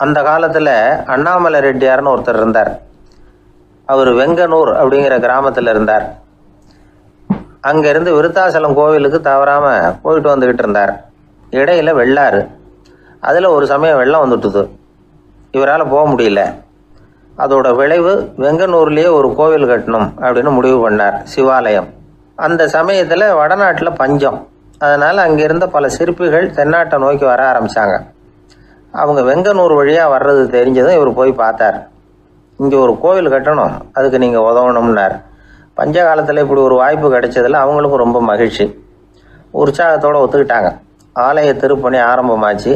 அந்த காலத்தில் அண்ணாமலை ரெட்டியார்னு ஒருத்தர் இருந்தார். அவர் வெங்கனூர் அப்படிங்கிற கிராமத்தில் இருந்தார். அங்கேருந்து விருத்தாசலம் கோவிலுக்கு தவறாமல் போயிட்டு வந்துக்கிட்டு இருந்தார். இடையில வெள்ளாறு, அதில் ஒரு சமயம் வெள்ளம் வந்துட்டுது. இவரால் போக முடியல. அதோட விளைவு வெங்கனூர்லேயே ஒரு கோவில் கட்டணும் அப்படின்னு முடிவு பண்ணார், சிவாலயம். அந்த சமயத்தில் வடநாட்டில் பஞ்சம். அதனால் அங்கிருந்த பல சிற்பிகள் தென்னாட்டை நோக்கி வர ஆரம்பித்தாங்க. அவங்க வெங்கனூர் வழியாக வர்றது தெரிஞ்சதும் இவர் போய் பார்த்தார். இங்கே ஒரு கோவில் கட்டணும், அதுக்கு நீங்கள் உதவணும்னார். பஞ்ச காலத்தில் இப்படி ஒரு வாய்ப்பு கிடைச்சதில் அவங்களுக்கும் ரொம்ப மகிழ்ச்சி. உற்சாகத்தோடு ஒத்துக்கிட்டாங்க. ஆலய திருப்பணி ஆரம்பமாச்சு.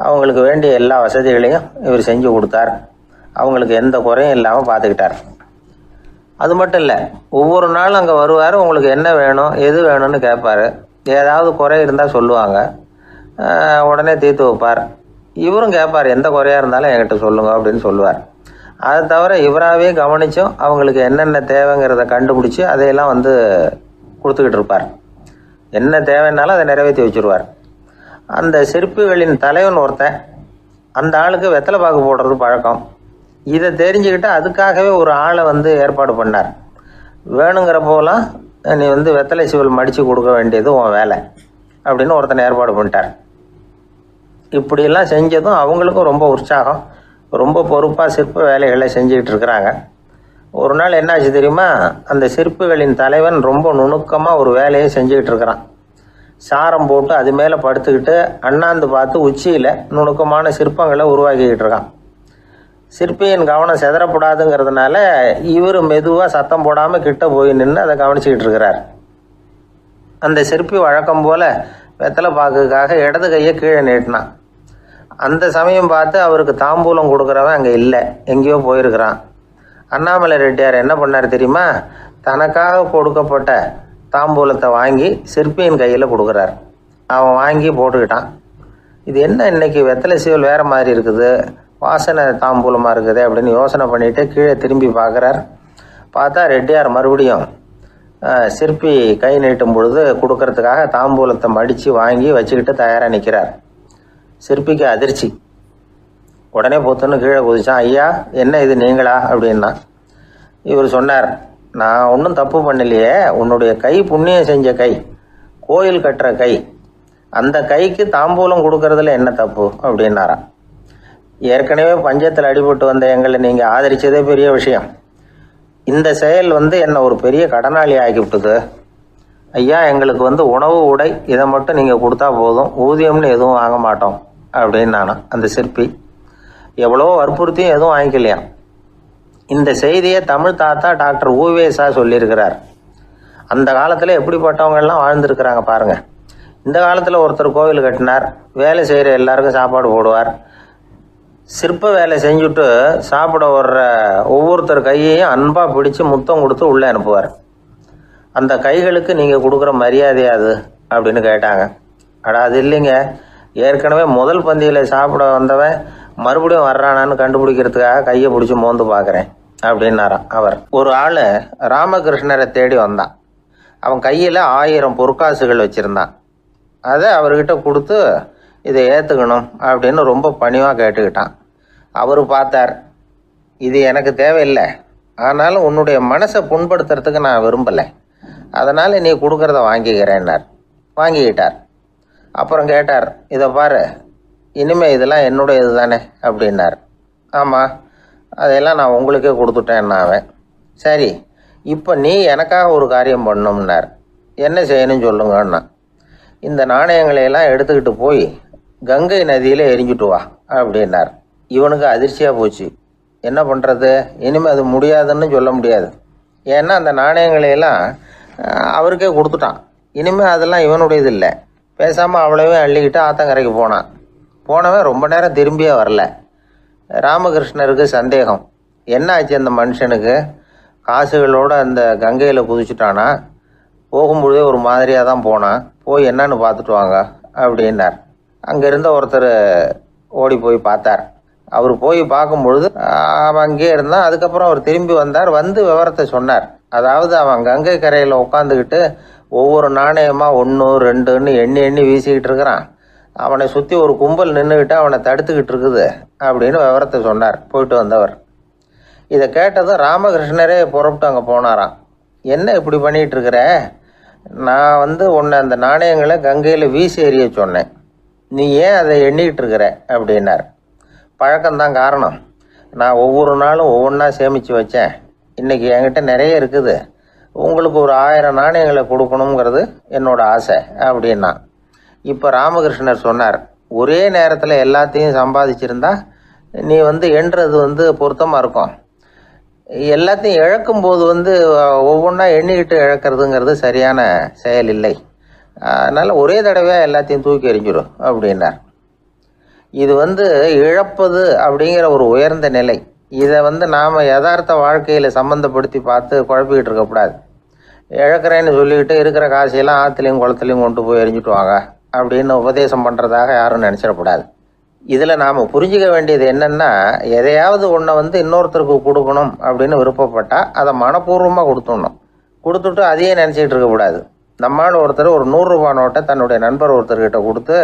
அவங்களுக்கு வேண்டிய எல்லா வசதிகளையும் இவர் செஞ்சு கொடுத்தார். அவங்களுக்கு எந்த குறையும் இல்லாமல் பார்த்துக்கிட்டார். அது மட்டும் இல்லை, ஒவ்வொரு நாளும் அங்கே வருவார். உங்களுக்கு என்ன வேணும், எது வேணும்னு கேட்பார். ஏதாவது குறை இருந்தால் சொல்லுவாங்க, உடனே தீர்த்து வைப்பார். இவரும் கேட்பார், எந்த குறையாக இருந்தாலும் என்கிட்ட சொல்லுங்க அப்படின்னு சொல்லுவார். அதை தவிர இவராகவே கவனித்தும் அவங்களுக்கு என்னென்ன தேவைங்கிறத கண்டுபிடிச்சி அதையெல்லாம் கொடுத்துக்கிட்டு இருப்பார். என்ன தேவைன்னாலும் அதை நிறைவேற்றி வச்சுருவார். அந்த சிற்பிகளின் தலைவன் ஒருத்தன், அந்த ஆளுக்கு வெத்தலை பாக்கு போடுறது பழக்கம். இதை தெரிஞ்சுக்கிட்டு அதுக்காகவே ஒரு ஆளை ஏற்பாடு பண்ணார். வேணுங்கிறப்போலாம் நீ வெத்தலை சிவல் மடித்து கொடுக்க வேண்டியது உன் வேலை அப்படின்னு ஒருத்தனை ஏற்பாடு பண்ணிட்டார். இப்படியெல்லாம் செஞ்சதும் அவங்களுக்கும் ரொம்ப உற்சாகம். ரொம்ப பொறுப்பாக சிற்ப வேலைகளை செஞ்சுக்கிட்டு இருக்கிறாங்க. ஒரு நாள் என்னாச்சு தெரியுமா? அந்த சிற்பிகளின் தலைவன் ரொம்ப நுணுக்கமாக ஒரு வேலையை செஞ்சுக்கிட்டு இருக்கிறான். சாரம் போட்டு அது மேலே படுத்துக்கிட்டு அண்ணாந்து பார்த்து உச்சியில் நுணுக்கமான சிற்பங்களை உருவாக்கிக்கிட்டு இருக்கான். சிற்பியின் கவனம் செதறப்படாதுங்கிறதுனால இவர் மெதுவாக சத்தம் போடாமல் கிட்ட போய் நின்று அதை கவனிச்சிக்கிட்டு இருக்கிறார். அந்த சிற்பி வழக்கம் போல் வெத்தலை பாக்குக்காக இடது கையை கீழே நீட்டினான். அந்த சமயம் பார்த்து அவருக்கு தாம்பூலம் கொடுக்குறவன் அங்கே இல்லை, எங்கேயோ போயிருக்கிறான். அண்ணாமலை ரெட்டியார் என்ன பண்ணார் தெரியுமா? தனக்காக கொடுக்கப்பட்ட தாம்பூலத்தை வாங்கி சிற்பியின் கையில் கொடுக்குறார். அவன் வாங்கி போட்டுக்கிட்டான். இது என்ன இன்னைக்கு வெத்தலை சீவல் வேறு மாதிரி இருக்குது, வாசனை தாம்பூலமாக இருக்குது அப்படின்னு யோசனை பண்ணிவிட்டு கீழே திரும்பி பார்க்குறார். பார்த்தா ரெட்டியார் மறுபடியும் சிற்பி கை நீட்டும் பொழுது கொடுக்கறதுக்காக தாம்பூலத்தை மடித்து வாங்கி வச்சுக்கிட்டு தயாராக நிற்கிறார். சிற்பிக்கு அதிர்ச்சி. உடனே பொத்துன்னு கீழே குதிச்சான். ஐயா, என்ன இது நீங்களா அப்படின்னா. இவர் சொன்னார், நான் ஒன்றும் தப்பு பண்ணலையே, உன்னுடைய கை புண்ணியம் செஞ்ச கை, கோயில் கட்டுற கை, அந்த கைக்கு தாம்பூலம் கொடுக்கறதுல என்ன தப்பு அப்படின்னாராம். ஏற்கனவே பஞ்சத்தில் அடிபட்டு வந்த எங்களை நீங்கள் ஆதரித்ததே பெரிய விஷயம். இந்த செயல் என்னை ஒரு பெரிய கடனாளி ஆகிவிட்டுது. ஐயா, எங்களுக்கு உணவு உடை இதை மட்டும் நீங்கள் கொடுத்தா போதும், ஊதியம்னு எதுவும் வாங்க மாட்டோம் அப்படின்னு நானும். அந்த சிற்பி எவ்வளோ வற்புறுத்தியும் எதுவும் வாங்கிக்கலையாம். இந்த செய்தியை தமிழ் தாத்தா டாக்டர் ஊவேசா சொல்லியிருக்கிறார். அந்த காலத்தில் எப்படிப்பட்டவங்கெல்லாம் வாழ்ந்துருக்கிறாங்க பாருங்கள். இந்த காலத்தில் ஒருத்தர் கோவில் கட்டினார், வேலை செய்கிற எல்லாருக்கும் சாப்பாடு போடுவார். சிற்ப வேலை செஞ்சுட்டு சாப்பிட வர்ற ஒவ்வொருத்தர் கையையும் அன்பாக பிடிச்சி முத்தம் கொடுத்து உள்ளே அனுப்புவார். அந்த கைகளுக்கு நீங்கள் கொடுக்குற மரியாதையா அது அப்படின்னு கேட்டாங்க. அது இல்லைங்க, ஏற்கனவே முதல் பந்தியில் சாப்பிட வந்தவன் மறுபடியும் வர்றானான்னு கண்டுபிடிக்கிறதுக்காக கையை பிடிச்சி மோந்து பார்க்குறேன் அப்படின்னாராம் அவர். ஒரு ஆள் ராமகிருஷ்ணரை தேடி வந்தான். அவன் கையில் 1000 பொற்காசுகள் வச்சுருந்தான். அதை அவர்கிட்ட கொடுத்து இதை ஏற்றுக்கணும் அப்படின்னு ரொம்ப பணிவாக கேட்டுக்கிட்டான். அவர் பார்த்தார், இது எனக்கு தேவையில்லை, ஆனாலும் உன்னுடைய மனசை புண்படுத்துறதுக்கு நான் விரும்பலை, அதனால் நீ கொடுக்குறத வாங்கிக்கிறேன்னார். வாங்கிக்கிட்டார். அப்புறம் கேட்டார், இதை பாரு, இனிமேல் இதெல்லாம் என்னுடைய இது தானே அப்படின்னார். ஆமாம், அதையெல்லாம் நான் உங்களுக்கே கொடுத்துட்டேன்னா அவன். சரி, இப்போ நீ எனக்காக ஒரு காரியம் பண்ணணும்னார். என்ன செய்யணும்னு சொல்லுங்கன்னா, இந்த நாணயங்களையெல்லாம் எடுத்துக்கிட்டு போய் கங்கை நதியில் எரிஞ்சுட்டு வா அப்படின்னார். இவனுக்கு அதிர்ச்சியாக போச்சு. என்ன பண்ணுறது, இனிமேல் அது முடியாதுன்னு சொல்ல முடியாது. ஏன்னா அந்த நாணயங்களையெல்லாம் அவருக்கே கொடுத்துட்டான். இனிமேல் அதெல்லாம் இவனுடையது இல்லை. பேசாமல் அவ்வளவே அள்ளிக்கிட்டு ஆத்தங்கரைக்கு போனான். போனவன் ரொம்ப நேரம் திரும்பியே வரல. ராமகிருஷ்ணருக்கு சந்தேகம், என்ன ஆச்சு அந்த மனுஷனுக்கு, காசுகளோடு அந்த கங்கையில் குதிச்சுட்டானா, போகும்பொழுதே ஒரு மாதிரியாக தான் போனான், போய் என்னன்னு பார்த்துட்டு வாங்க அப்படின்னார். அங்கே இருந்த ஒருத்தர் ஓடி போய் பார்த்தார். அவர் போய் பார்க்கும்பொழுது அவன் அங்கேயே இருந்தான். அதுக்கப்புறம் அவர் திரும்பி வந்தார். விவரத்தை சொன்னார். அதாவது அவன் கங்கை கரையில் உட்காந்துக்கிட்டு ஒவ்வொரு நாணயமாக 1 2ன்னு எண்ணி வீசிக்கிட்டு இருக்கிறான். அவனை சுற்றி ஒரு கும்பல் நின்றுக்கிட்டு அவனை தடுத்துக்கிட்டு இருக்குது அப்படின்னு விவரத்தை சொன்னார் போயிட்டு வந்தவர். இதை கேட்டதும் ராமகிருஷ்ணரே புறப்பட்டு அங்கே போனாராம். என்ன இப்படி பண்ணிகிட்டு இருக்கிற? நான் உன்னை அந்த நாணயங்களை கங்கையில் வீசி எறிய சொன்னேன், நீ ஏன் அதை எண்ணிக்கிட்டு இருக்கிற அப்படின்னார். பழக்கம்தான் காரணம். நான் ஒவ்வொரு நாளும் ஒவ்வொன்றா சேமித்து வச்சேன். இன்றைக்கி என்கிட்ட நிறைய இருக்குது. உங்களுக்கு ஒரு 1000 நாணயங்களை கொடுக்கணுங்கிறது என்னோட ஆசை அப்படின்னா. இப்போ ராமகிருஷ்ணர் சொன்னார், ஒரே நேரத்தில் எல்லாத்தையும் சம்பாதிச்சிருந்தா நீ எண்ணுறது பொருத்தமாக இருக்கும். எல்லாத்தையும் இழக்கும்போது ஒவ்வொன்றா எண்ணிக்கிட்டு இழக்கிறதுங்கிறது சரியான செயல் இல்லை. அதனால் ஒரே தடவையாக எல்லாத்தையும் தூக்கி எறிஞ்சிடும் அப்படின்னார். இது இழப்பது அப்படிங்கிற ஒரு உயர்ந்த நிலை. இதை நாம் யதார்த்த வாழ்க்கையில் சம்மந்தப்படுத்தி பார்த்து குழப்பிக்கிட்டு இருக்கக்கூடாது. இழக்கிறேன்னு சொல்லிக்கிட்டு இருக்கிற காசையெல்லாம் ஆற்றுலையும் குளத்துலையும் கொண்டு போய் எரிஞ்சிட்டு வாங்க அப்படின்னு உபதேசம் பண்ணுறதாக யாரும் நினச்சிடக்கூடாது. இதில் நாம் புரிஞ்சிக்க வேண்டியது என்னென்னா, எதையாவது ஒன்றை இன்னொருத்தருக்கு கொடுக்கணும் அப்படின்னு விருப்பப்பட்டால் அதை மனப்பூர்வமாக கொடுத்துடணும். கொடுத்துட்டு அதையே நினச்சிக்கிட்டு இருக்கக்கூடாது. நம்மால் ஒருத்தர் ஒரு 100 ரூபா நோட்டை தன்னுடைய நண்பர் ஒருத்தர்கிட்ட கொடுத்து,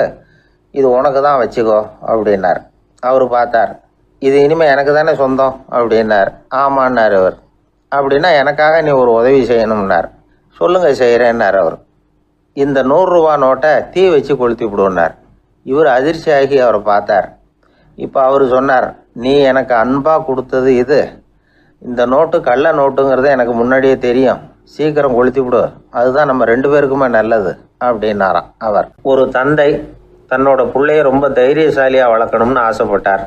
இது உனக்கு தான் வச்சுக்கோ அப்படின்னார். அவர் பார்த்தார், இது இனிமேல் எனக்கு தானே சொந்தம் அப்படின்னார். ஆமான்னார் அவர். அப்படின்னா எனக்காக நீ ஒரு உதவி செய்யணும்னார். சொல்லுங்கள் செய்கிறேன்னார் அவர். இந்த 100 ரூபா நோட்டை தீ வச்சு கொளுத்தி விடுன்னார். இவர் அதிர்ச்சியாகி அவரை பார்த்தார். இப்போ அவர் சொன்னார், நீ எனக்கு அன்பாக கொடுத்தது இது. இந்த நோட்டு கள்ள நோட்டுங்கிறது எனக்கு முன்னாடியே தெரியும். சீக்கிரம் கொளுத்தி விடு, அதுதான் நம்ம 2 பேருக்குமே நல்லது அப்படின்னாராம் அவர். ஒரு தந்தை தன்னோட பிள்ளைய ரொம்ப தைரியசாலியாக வளர்க்கணும்னு ஆசைப்பட்டார்.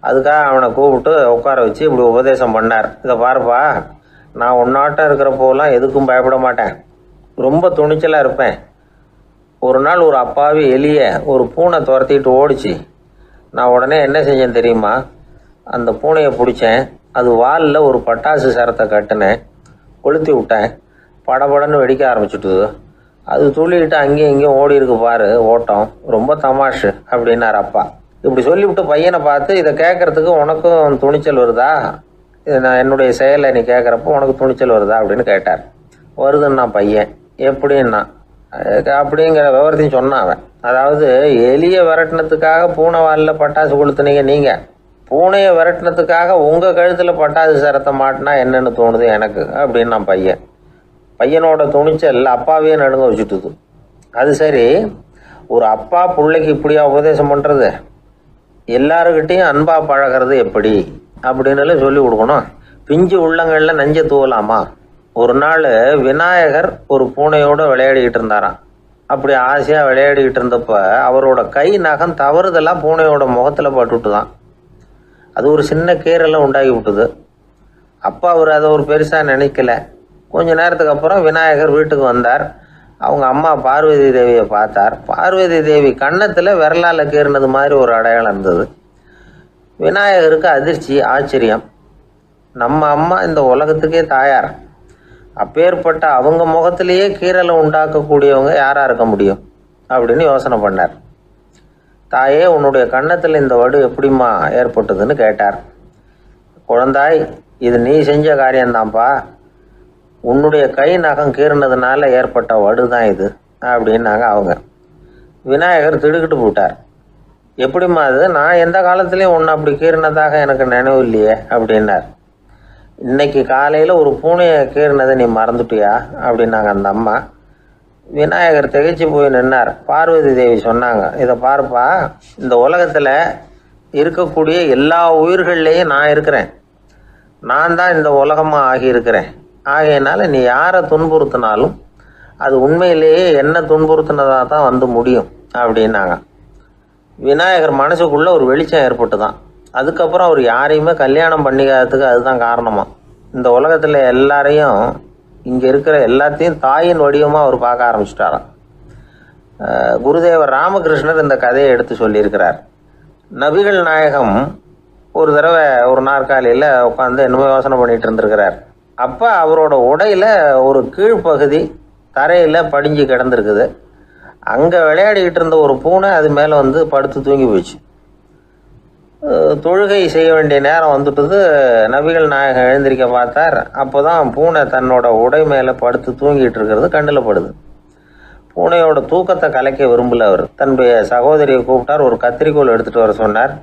அதுக்காக அவனை கூப்பிட்டு உட்கார வச்சு இப்படி உபதேசம் பண்ணார். இதை பாருப்பா, நான் உன்னாட்டம் இருக்கிறப்போலாம் எதுக்கும் பயப்பட மாட்டேன், ரொம்ப துணிச்சலாக இருப்பேன். ஒரு நாள் ஒரு அப்பாவி எலிய ஒரு பூனை துரத்திட்டு ஓடிச்சு. நான் உடனே என்ன செஞ்சேன் தெரியுமா? அந்த பூனையை பிடிச்சேன், அது வாலில் ஒரு பட்டாசு சரத்தை கட்டினேன், கொளுத்தி விட்டேன். படபடன்னு வெடிக்க ஆரம்பிச்சுட்டுது. அது துள்ளிக்கிட்டு அங்கேயும் இங்கேயும் ஓடி இருக்கு பாரு ஓட்டம், ரொம்ப தமாஷு அப்படின்னார் அப்பா. இப்படி சொல்லிவிட்டு பையனை பார்த்து, இதை கேட்கறதுக்கு உனக்கும் துணிச்சல் வருதா? நான் என்னுடைய செயலை நீ கேட்குறப்போ உனக்கு துணிச்சல் வருதா அப்படின்னு கேட்டார். வருதுன்னா பையன். எப்படின்னா அப்படிங்கிற விவரத்தையும் சொன்னான் அவன். அதாவது எலியை விரட்டினத்துக்காக பூனை வாலில் பட்டாசு கொளுத்துனீங்க நீங்கள், பூனையை விரட்டினத்துக்காக உங்கள் கழுத்தில் பட்டாசு சரத்தை மாட்டினா என்னென்னு தோணுது எனக்கு அப்படின்னா பையன். பையனோட துணிச்சல் அப்பாவே நடுங்க வச்சுட்டுது. அது சரி, ஒரு அப்பா பிள்ளைக்கு இப்படியா உபதேசம் பண்ணுறது? எல்லாருக்கிட்டையும் அன்பா பழகிறது எப்படி அப்படின்னு சொல்லி கொடுக்கணும். பிஞ்சு உள்ளங்களில் நஞ்ச தூவலாமா? ஒரு நாள் விநாயகர் ஒரு பூனையோடு விளையாடிக்கிட்டு இருந்தாராம். அப்படி ஆசையாக விளையாடிக்கிட்டு இருந்தப்ப அவரோட கை நகம் தவறுதெல்லாம் பூனையோட முகத்தில் பட்டுட்டு தான். அது ஒரு சின்ன கீரெல்லாம் உண்டாகி விட்டுது. அப்பா அவர் அதை ஒரு பெருசாக நினைக்கல. கொஞ்ச நேரத்துக்கு அப்புறம் விநாயகர் வீட்டுக்கு வந்தார். அவங்க அம்மா பார்வதி தேவியை பார்த்தார். பார்வதி தேவி கன்னத்தில் விரலால் கீறினது மாதிரி ஒரு அடையாளம் இருந்தது. விநாயகருக்கு அதிர்ச்சி, ஆச்சரியம். நம்ம அம்மா இந்த உலகத்துக்கே தாயார், அப்பேற்பட்ட அவங்க முகத்திலேயே கீறலை உண்டாக்கக்கூடியவங்க யாராக இருக்க முடியும் அப்படின்னு யோசனை பண்ணார். தாயே, உன்னுடைய கன்னத்தில் இந்த வடு எப்படிம்மா ஏற்பட்டதுன்னு கேட்டார். குழந்தாய், இது நீ செஞ்ச காரியம்தான்ப்பா, உன்னுடைய கை நகம் கீறினதுனால ஏற்பட்ட வடு தான் இது அப்படின்னாங்க அவங்க. விநாயகர் திடுக்கிட்டு போட்டார். எப்படிம்மா அது? நான் எந்த காலத்துலேயும் ஒன்று அப்படி கீறினதாக எனக்கு நினைவு இல்லையே அப்படின்னார். இன்னைக்கு காலையில் ஒரு பூனையை கீறினதை நீ மறந்துட்டியா அப்படின்னாங்க அந்த அம்மா. விநாயகர் திகைச்சு போய் நின்னார். பார்வதி தேவி சொன்னாங்க, இதை பாருப்பா, இந்த உலகத்தில் இருக்கக்கூடிய எல்லா உயிர்கள்லேயும் நான் இருக்கிறேன். நான் தான் இந்த உலகமாக ஆகியிருக்கிறேன். ஆகையினால நீ யாரை துன்புறுத்தினாலும் அது உண்மையிலேயே என்ன துன்புறுத்தினதாக தான் முடியும் அப்படின்னாங்க. விநாயகர் மனசுக்குள்ளே ஒரு வெளிச்சம் ஏற்பட்டு தான். அதுக்கப்புறம் அவர் யாரையுமே கல்யாணம் பண்ணிக்காததுக்கு அதுதான் காரணமாக. இந்த உலகத்தில் எல்லாரையும், இங்கே இருக்கிற எல்லாத்தையும் தாயின் வடிவமாக அவர் பார்க்க ஆரம்பிச்சிட்டாராம். குருதேவர் ராமகிருஷ்ணர் இந்த கதையை எடுத்து சொல்லியிருக்கிறார். நபிகள் நாயகம் ஒரு தடவை ஒரு நாற்காலியில் உட்காந்து என்னமோ யோசனை பண்ணிகிட்டு இருந்திருக்கிறார். அப்போ அவரோட உடையில் ஒரு கீழ்ப்பகுதி தரையில் படிஞ்சு கிடந்திருக்குது. அங்கே விளையாடிக்கிட்டு இருந்த ஒரு பூனை அது மேலே படுத்து தூங்கி போயிடுச்சு. தொழுகை செய்ய வேண்டிய நேரம் வந்துட்டது. நபிகள் நாயகம் எழுந்திருக்க பார்த்தார். அப்போ தான் பூனை தன்னோட உடை மேலே படுத்து தூங்கிட்டு இருக்கிறது கண்ணில் படுது. பூனையோட தூக்கத்தை கலைக்க விரும்பல அவர். தன்னுடைய சகோதரியை கூப்பிட்டார், ஒரு கத்திரிக்கோல் எடுத்துகிட்டு வர சொன்னார்.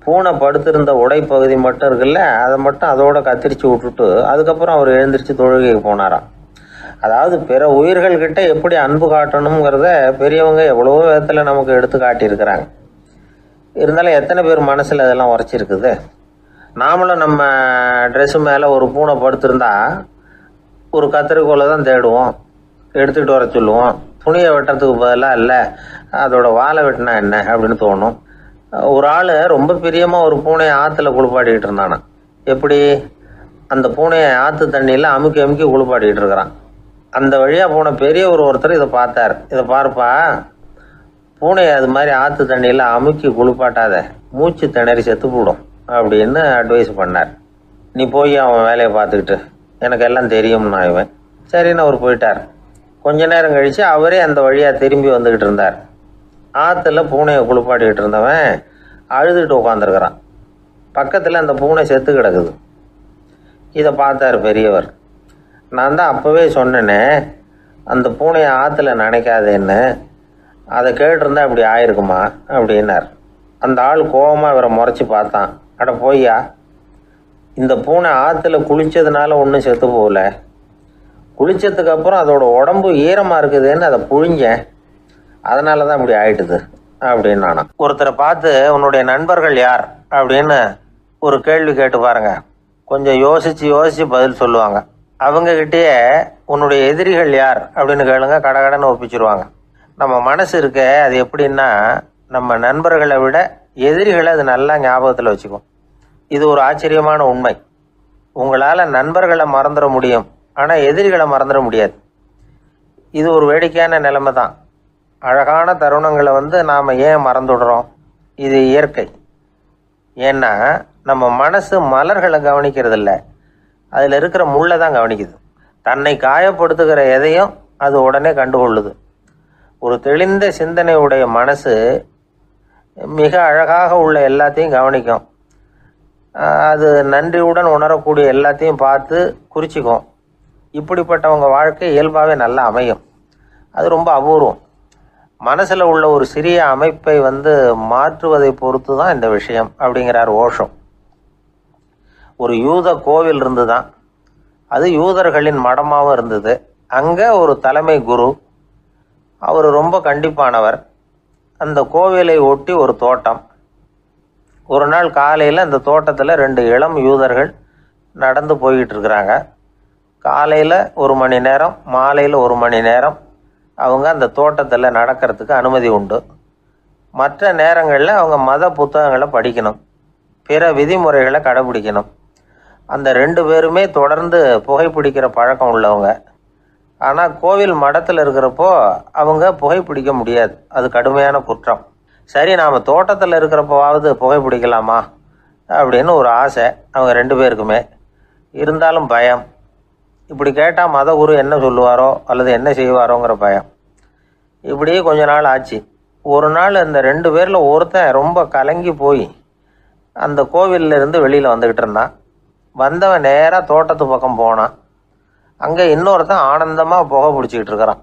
பூனை படுத்திருந்த உடைப்பகுதி மட்டும் இருக்குல்ல, அதை மட்டும் அதோட கத்திரிச்சு விட்டுட்டு அதுக்கப்புறம் அவர் எழுந்திரிச்சு தொழுகைக்கு போனாராம். அதாவது பிற உயிர்கள்கிட்ட எப்படி அன்பு காட்டணுங்கிறத பெரியவங்க எவ்வளவோ விதத்தில் நமக்கு எடுத்து காட்டியிருக்கிறாங்க. இருந்தாலும் எத்தனை பேர் மனசில் அதெல்லாம் உரைச்சிருக்குது? நாமளும் நம்ம ட்ரெஸ்ஸு மேலே ஒரு பூனை படுத்திருந்தா ஒரு கத்திரிக்கோலை தான் தேடுவோம், எடுத்துகிட்டு வர சொல்லுவோம். துணியை வெட்டுறதுக்கு பதிலாக இல்லை அதோட வாழை வெட்டினா என்ன அப்படின்னு தோணும். ஒரு ஆள் ரொம்ப பிரியமாக ஒரு பூனையை ஆற்றுல குளிப்பாட்டிக்கிட்டு இருந்தானா. எப்படி? அந்த பூனையை ஆற்று தண்ணியில் அமுக்கி அமுக்கி குளிப்பாட்டிக்கிட்டு இருக்கிறான். அந்த வழியாக போன பெரிய ஒருத்தர் இதை பார்த்தார். இதை பார்ப்பா, பூனையை அது மாதிரி ஆற்று தண்ணியில் அமுக்கி குளிப்பாட்டாத, மூச்சு திணறி செத்து போடும் அப்படின்னு அட்வைஸ் பண்ணார். நீ போய் அவன் வேலையை பார்த்துக்கிட்டு, எனக்கு எல்லாம் தெரியும்னா இவன். சரின்னு அவர் போயிட்டார். கொஞ்ச நேரம் கழித்து அவரே அந்த வழியாக திரும்பி வந்துக்கிட்டு இருந்தார். ஆற்றுல பூனையை குளிப்பாட்டிக்கிட்டு இருந்தவன் அழுதுகிட்டு உட்காந்துருக்கிறான். பக்கத்தில் அந்த பூனை செத்து கிடக்குது. இதை பார்த்தார் பெரியவர். நான் தான் அப்போவே சொன்னேனே அந்த பூனையை ஆற்றுல நினைக்காதேன்னு, அதை கேட்டிருந்தா இப்படி ஆயிருக்குமா அப்படின்னார். அந்த ஆள் கோபமாக இவரை முறைச்சி பார்த்தான். அட போய்யா, இந்த பூனை ஆற்றுல குளித்ததுனால ஒன்றும் செத்து போகல, குளித்ததுக்கு அப்புறம் அதோட உடம்பு ஈரமாக இருக்குதுன்னு அதை புழிஞ்சேன், அதனால தான் இப்படி ஆயிட்டுது அப்படின்னு நானா. ஒருத்தரை பார்த்து உன்னுடைய நண்பர்கள் யார் அப்படின்னு ஒரு கேள்வி கேட்டு பாருங்க, கொஞ்சம் யோசித்து பதில் சொல்லுவாங்க. அவங்கக்கிட்டேயே உன்னுடைய எதிரிகள் யார் அப்படின்னு கேளுங்க, கடகடன்னு ஒப்பிச்சிருவாங்க. நம்ம மனசு இருக்க அது எப்படின்னா, நம்ம நண்பர்களை விட எதிரிகளை அது நல்லா ஞாபகத்தில் வச்சுக்கும். இது ஒரு ஆச்சரியமான உண்மை. உங்களால் நண்பர்களை மறந்துட முடியும், ஆனால் எதிரிகளை மறந்துட முடியாது. இது ஒரு வேடிக்கையான நிலைமை தான். அழகான தருணங்களை நாம் ஏன் மறந்துடுறோம்? இது இயற்கை. ஏன்னா நம்ம மனசு மலர்களை கவனிக்கிறது இல்லை, அதில் இருக்கிற முள்ளை தான் கவனிக்குது. தன்னை காயப்படுத்துகிற எதையும் அது உடனே கண்டுகொள்ளுது. ஒரு தெளிந்த சிந்தனை உடைய மனசு மிக அழகாக உள்ள எல்லாத்தையும் கவனிக்கும். அது நன்றியுடன் உணரக்கூடிய எல்லாத்தையும் பார்த்து குறிச்சிக்கும். இப்படிப்பட்டவங்க வாழ்க்கை இயல்பாகவே நல்லா அமையும். அது ரொம்ப அபூர்வம். மனசில் உள்ள ஒரு சிறிய அமைப்பை மாற்றுவதை பொறுத்து தான் இந்த விஷயம் அப்படிங்கிறார் ஓஷோ. ஒரு யூத கோவில் இருந்து தான், அது யூதர்களின் மடமாகவும் இருந்தது. அங்கே ஒரு தலைமை குரு, அவர் ரொம்ப கண்டிப்பானவர். அந்த கோவிலை ஒட்டி ஒரு தோட்டம். ஒரு நாள் காலையில் அந்த தோட்டத்தில் 2 இளம் யூதர்கள் நடந்து போய்கிட்டு இருக்கிறாங்க. காலையில் 1 மணி நேரம், மாலையில் 1 மணி நேரம் அவங்க அந்த தோட்டத்தில் நடக்கிறதுக்கு அனுமதி உண்டு. மற்ற நேரங்களில் அவங்க மத புத்தகங்களை படிக்கணும், பிற விதிமுறைகளை கடைபிடிக்கணும். அந்த 2 பேருமே தொடர்ந்து புகைப்பிடிக்கிற பழக்கம் உள்ளவங்க. ஆனால் கோவில் மடத்தில் இருக்கிறப்போ அவங்க புகைப்பிடிக்க முடியாது, அது கடுமையான குற்றம். சரி, நாம் தோட்டத்தில் இருக்கிறப்போவாவது புகைப்பிடிக்கலாமா அப்படின்னு ஒரு ஆசை அவங்க 2 பேருக்குமே. இருந்தாலும் பயம். இப்படி கேட்டால் மதகுரு என்ன சொல்லுவாரோ அல்லது என்ன செய்வாரோங்கிற பயம். இப்படியே கொஞ்ச நாள் ஆச்சு. ஒரு நாள் அந்த 2 பேரில் ஒருத்தன் ரொம்ப கலங்கி போய் அந்த கோவிலில் இருந்து வெளியில் வந்துக்கிட்டு இருந்தான். வந்தவன் நேராக தோட்டத்து பக்கம் போனான். அங்கே இன்னொருத்தன் ஆனந்தமாக புகை பிடிச்சிக்கிட்டு இருக்கிறான்.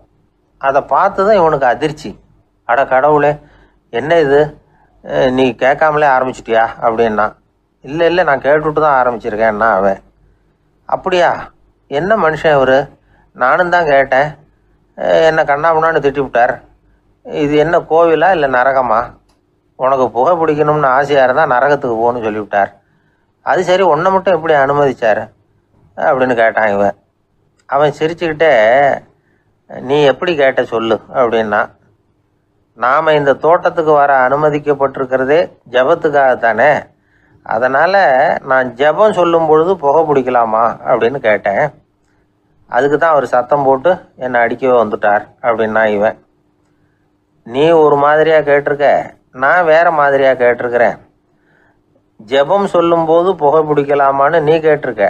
அதை பார்த்து தான் இவனுக்கு அதிர்ச்சி. அட கடவுளே, என்ன இது, நீ கேட்காமலே ஆரம்பிச்சிட்டியா அப்படின்னா. இல்லை நான் கேட்டுவிட்டு தான் ஆரம்பிச்சிருக்கேன்னா அவன். அப்படியா, என்ன மனுஷன் இவர், நானும் தான் கேட்டேன், என்னை கண்ணாமுன்னான்னு திட்டிவிட்டார். இது என்ன கோவிலா இல்லை நரகமா? உனக்கு புகை பிடிக்கணும்னு ஆசையாக இருந்தால் நரகத்துக்கு போகணும்னு சொல்லிவிட்டார். அது சரி, உன்னை மட்டும் எப்படி அனுமதிச்சார் அப்படின்னு கேட்டான் இவன். அவன் சிரிச்சுக்கிட்டே, நீ எப்படி கேட்ட சொல்லு அப்படின்னா. நாம் இந்த தோட்டத்துக்கு வர அனுமதிக்கப்பட்டிருக்கிறதே ஜபத்துக்காகத்தானே, அதனால் நான் ஜபம் சொல்லும் பொழுது புகை பிடிக்கலாமா அப்படின்னு கேட்டேன். அதுக்கு தான் அவர் சத்தம் போட்டு என்னை அடிக்கவே வந்துட்டார் அப்படின்னா இவன். நீ ஒரு மாதிரியாக கேட்டிருக்க, நான் வேறு மாதிரியாக கேட்டிருக்கிறேன். ஜபம் சொல்லும்போது புகை பிடிக்கலாமான்னு நீ கேட்டிருக்க.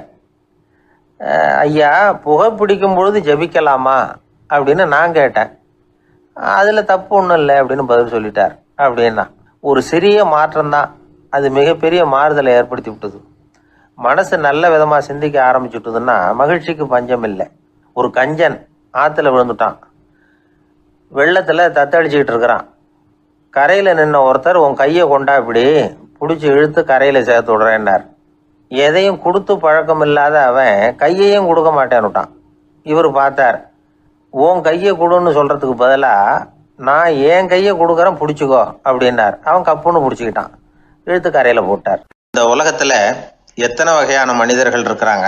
ஐயா, புகை பிடிக்கும் பொழுது ஜபிக்கலாமா அப்படின்னு நான் கேட்டேன். அதில் தப்பு ஒன்றும் இல்லை அப்படின்னு பதில் சொல்லிட்டார் அப்படின்னா. ஒரு சிறிய மாற்றம்தான் அது மிகப்பெரிய மாறுதலை ஏற்படுத்தி விட்டது. மனசு நல்ல விதமாக சிந்திக்க ஆரம்பிச்சுட்டுதுன்னா மகிழ்ச்சிக்கு பஞ்சம் இல்லை. ஒரு கஞ்சன் ஆற்றுல விழுந்துட்டான். வெள்ளத்தில் தத்தளிச்சிக்கிட்டு இருக்கிறான். கரையில் நின்ன ஒருத்தர் உன் கையை கொண்டா இப்படி பிடிச்சி இழுத்து கரையில் சேர்த்து விடுறேன்னார். எதையும் கொடுத்து பழக்கம் இல்லாத அவன் கையையும் கொடுக்க மாட்டேன்னுட்டான். இவர் பார்த்தார், உன் கையை கொடுன்னு சொல்கிறதுக்கு பதிலாக நான் என் கையை கொடுக்குறேன் பிடிச்சிக்கோ அப்படின்னார். அவன் கப்புன்னு பிடிச்சிக்கிட்டான், இழுத்து கரையில் போட்டார். இந்த உலகத்தில் எத்தனை வகையான மனிதர்கள் இருக்கிறாங்க,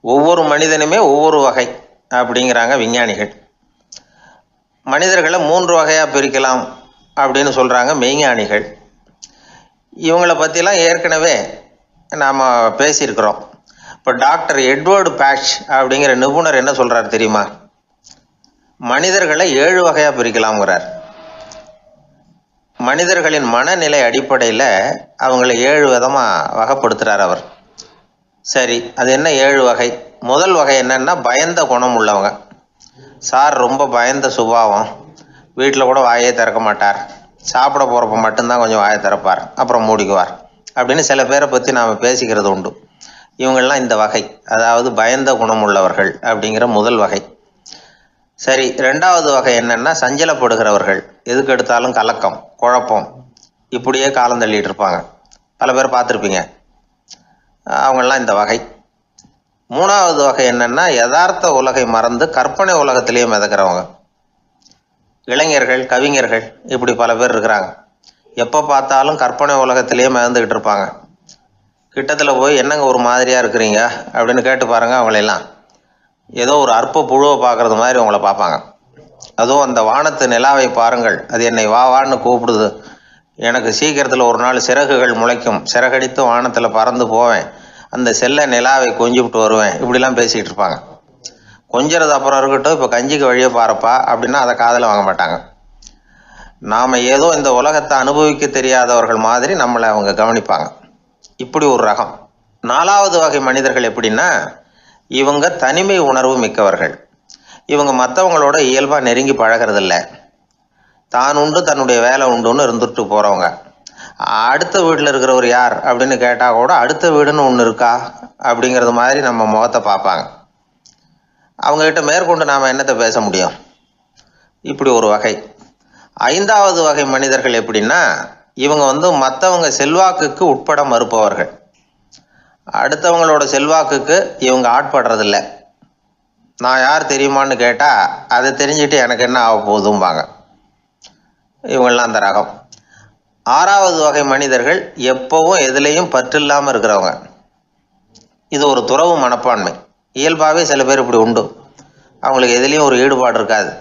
ஒவ்வொரு மனிதனுமே ஒவ்வொரு வகை அப்படிங்கிறாங்க விஞ்ஞானிகள். மனிதர்களை 3 வகையாக பிரிக்கலாம் அப்படின்னு சொல்கிறாங்க மெய்ஞானிகள். இவங்களை பற்றிலாம் ஏற்கனவே நாம் பேசியிருக்கிறோம். இப்போ டாக்டர் எட்வர்டு பேட்ச் அப்படிங்கிற நிபுணர் என்ன சொல்கிறார் தெரியுமா? மனிதர்களை 7 வகையாக பிரிக்கலாம்ங்கிறார். மனிதர்களின் மனநிலை அடிப்படையில் அவங்கள 7 விதமாக வகைப்படுத்துகிறார் அவர். சரி, அது என்ன 7 வகை? முதல் வகை என்னன்னா பயந்த குணம் உள்ளவங்க. சார் ரொம்ப பயந்த சுபாவம், வீட்டில் கூட வாயே திறக்க மாட்டார், சாப்பிட போகிறப்ப மட்டும்தான் கொஞ்சம் வாயை திறப்பார், அப்புறம் மூடிக்குவார் அப்படின்னு சில பேரை பற்றி நாம் பேசிக்கிறது உண்டு. இவங்கெல்லாம் இந்த வகை, அதாவது பயந்த குணம் உள்ளவர்கள் அப்படிங்கிற முதல் வகை. சரி, 2வது வகை என்னன்னா சஞ்சலப்படுகிறவர்கள், எதுக்கு எடுத்தாலும் கலக்கம் குழப்பம், இப்படியே காலம் தள்ளிட்டு இருப்பாங்க. பல பேர் பார்த்துருப்பீங்க. அவங்கெல்லாம் இந்த வகை. 3வது வகை என்னன்னா யதார்த்த உலகை மறந்து கற்பனை உலகத்திலேயே மிதக்கிறவங்க. இளைஞர்கள், கவிஞர்கள், இப்படி பல பேர் இருக்கிறாங்க. எப்போ பார்த்தாலும் கற்பனை உலகத்திலேயே மிதந்துக்கிட்டு இருப்பாங்க. கிட்டத்தில் போய் என்னங்க ஒரு மாதிரியாக இருக்கிறீங்க அப்படின்னு கேட்டு பாருங்க, அவங்களெல்லாம் ஏதோ ஒரு அற்ப புழுவை பார்க்குறது மாதிரி அவங்கள பார்ப்பாங்க. அதுவும் அந்த வானத்து நிலாவை பாருங்கள், அது என்னை வா வான்னு கூப்பிடுது, எனக்கு சீக்கிரத்தில் ஒரு நாள் சிறகுகள் முளைக்கும், சிறகடித்து வானத்தில் பறந்து போவேன், அந்த செல்ல நிலாவை கொஞ்சிவிட்டு வருவேன், இப்படிலாம் பேசிகிட்டு இருப்பாங்க. கொஞ்சிறது அப்புறம் இருக்கட்டும், இப்போ கஞ்சிக்கு வழியே பாருப்பா அப்படின்னா அதை காதில் வாங்க மாட்டாங்க. நாம் ஏதோ இந்த உலகத்தை அனுபவிக்க தெரியாதவர்கள் மாதிரி நம்மளை அவங்க கவனிப்பாங்க. இப்படி ஒரு ரகம். 4வது வகை மனிதர்கள் எப்படின்னா, இவங்க தனிமை உணர்வு மிக்கவர்கள். இவங்க மற்றவங்களோட இயல்பாக நெருங்கி பழகிறதில்ல, தான் உண்டு தன்னுடைய வேலை உண்டுன்னு இருந்துட்டு போகிறவங்க. அடுத்த வீட்டில் இருக்கிறவர் யார் அப்படின்னு கேட்டால் கூட அடுத்த வீடுன்னு ஒன்று இருக்கா அப்படிங்கிறது மாதிரி நம்ம முகத்தை பார்ப்பாங்க. அவங்ககிட்ட மேற்கொண்டு நாம் என்னத்தை பேச முடியும்? இப்படி ஒரு வகை. 5வது வகை மனிதர்கள் எப்படின்னா, இவங்க மற்றவங்க செல்வாக்குக்கு உட்பட மறுப்பவர்கள். அடுத்தவங்களோட செல்வாக்குக்கு இவங்க ஆட்படுறதில்ல. நான் யார் தெரியுமான்னு கேட்டால் அதை தெரிஞ்சுட்டு எனக்கு என்ன ஆக போகுதும்பாங்க. இவங்கெல்லாம் அந்த ரகம். 6வது வகை மனிதர்கள் எப்பவும் எதுலேயும் பற்றில்லாமல் இருக்கிறவங்க. இது ஒரு துறவு மனப்பான்மை. இயல்பாகவே சில பேர் இப்படி உண்டு, அவங்களுக்கு எதுலேயும் ஒரு ஈடுபாடு இருக்காது.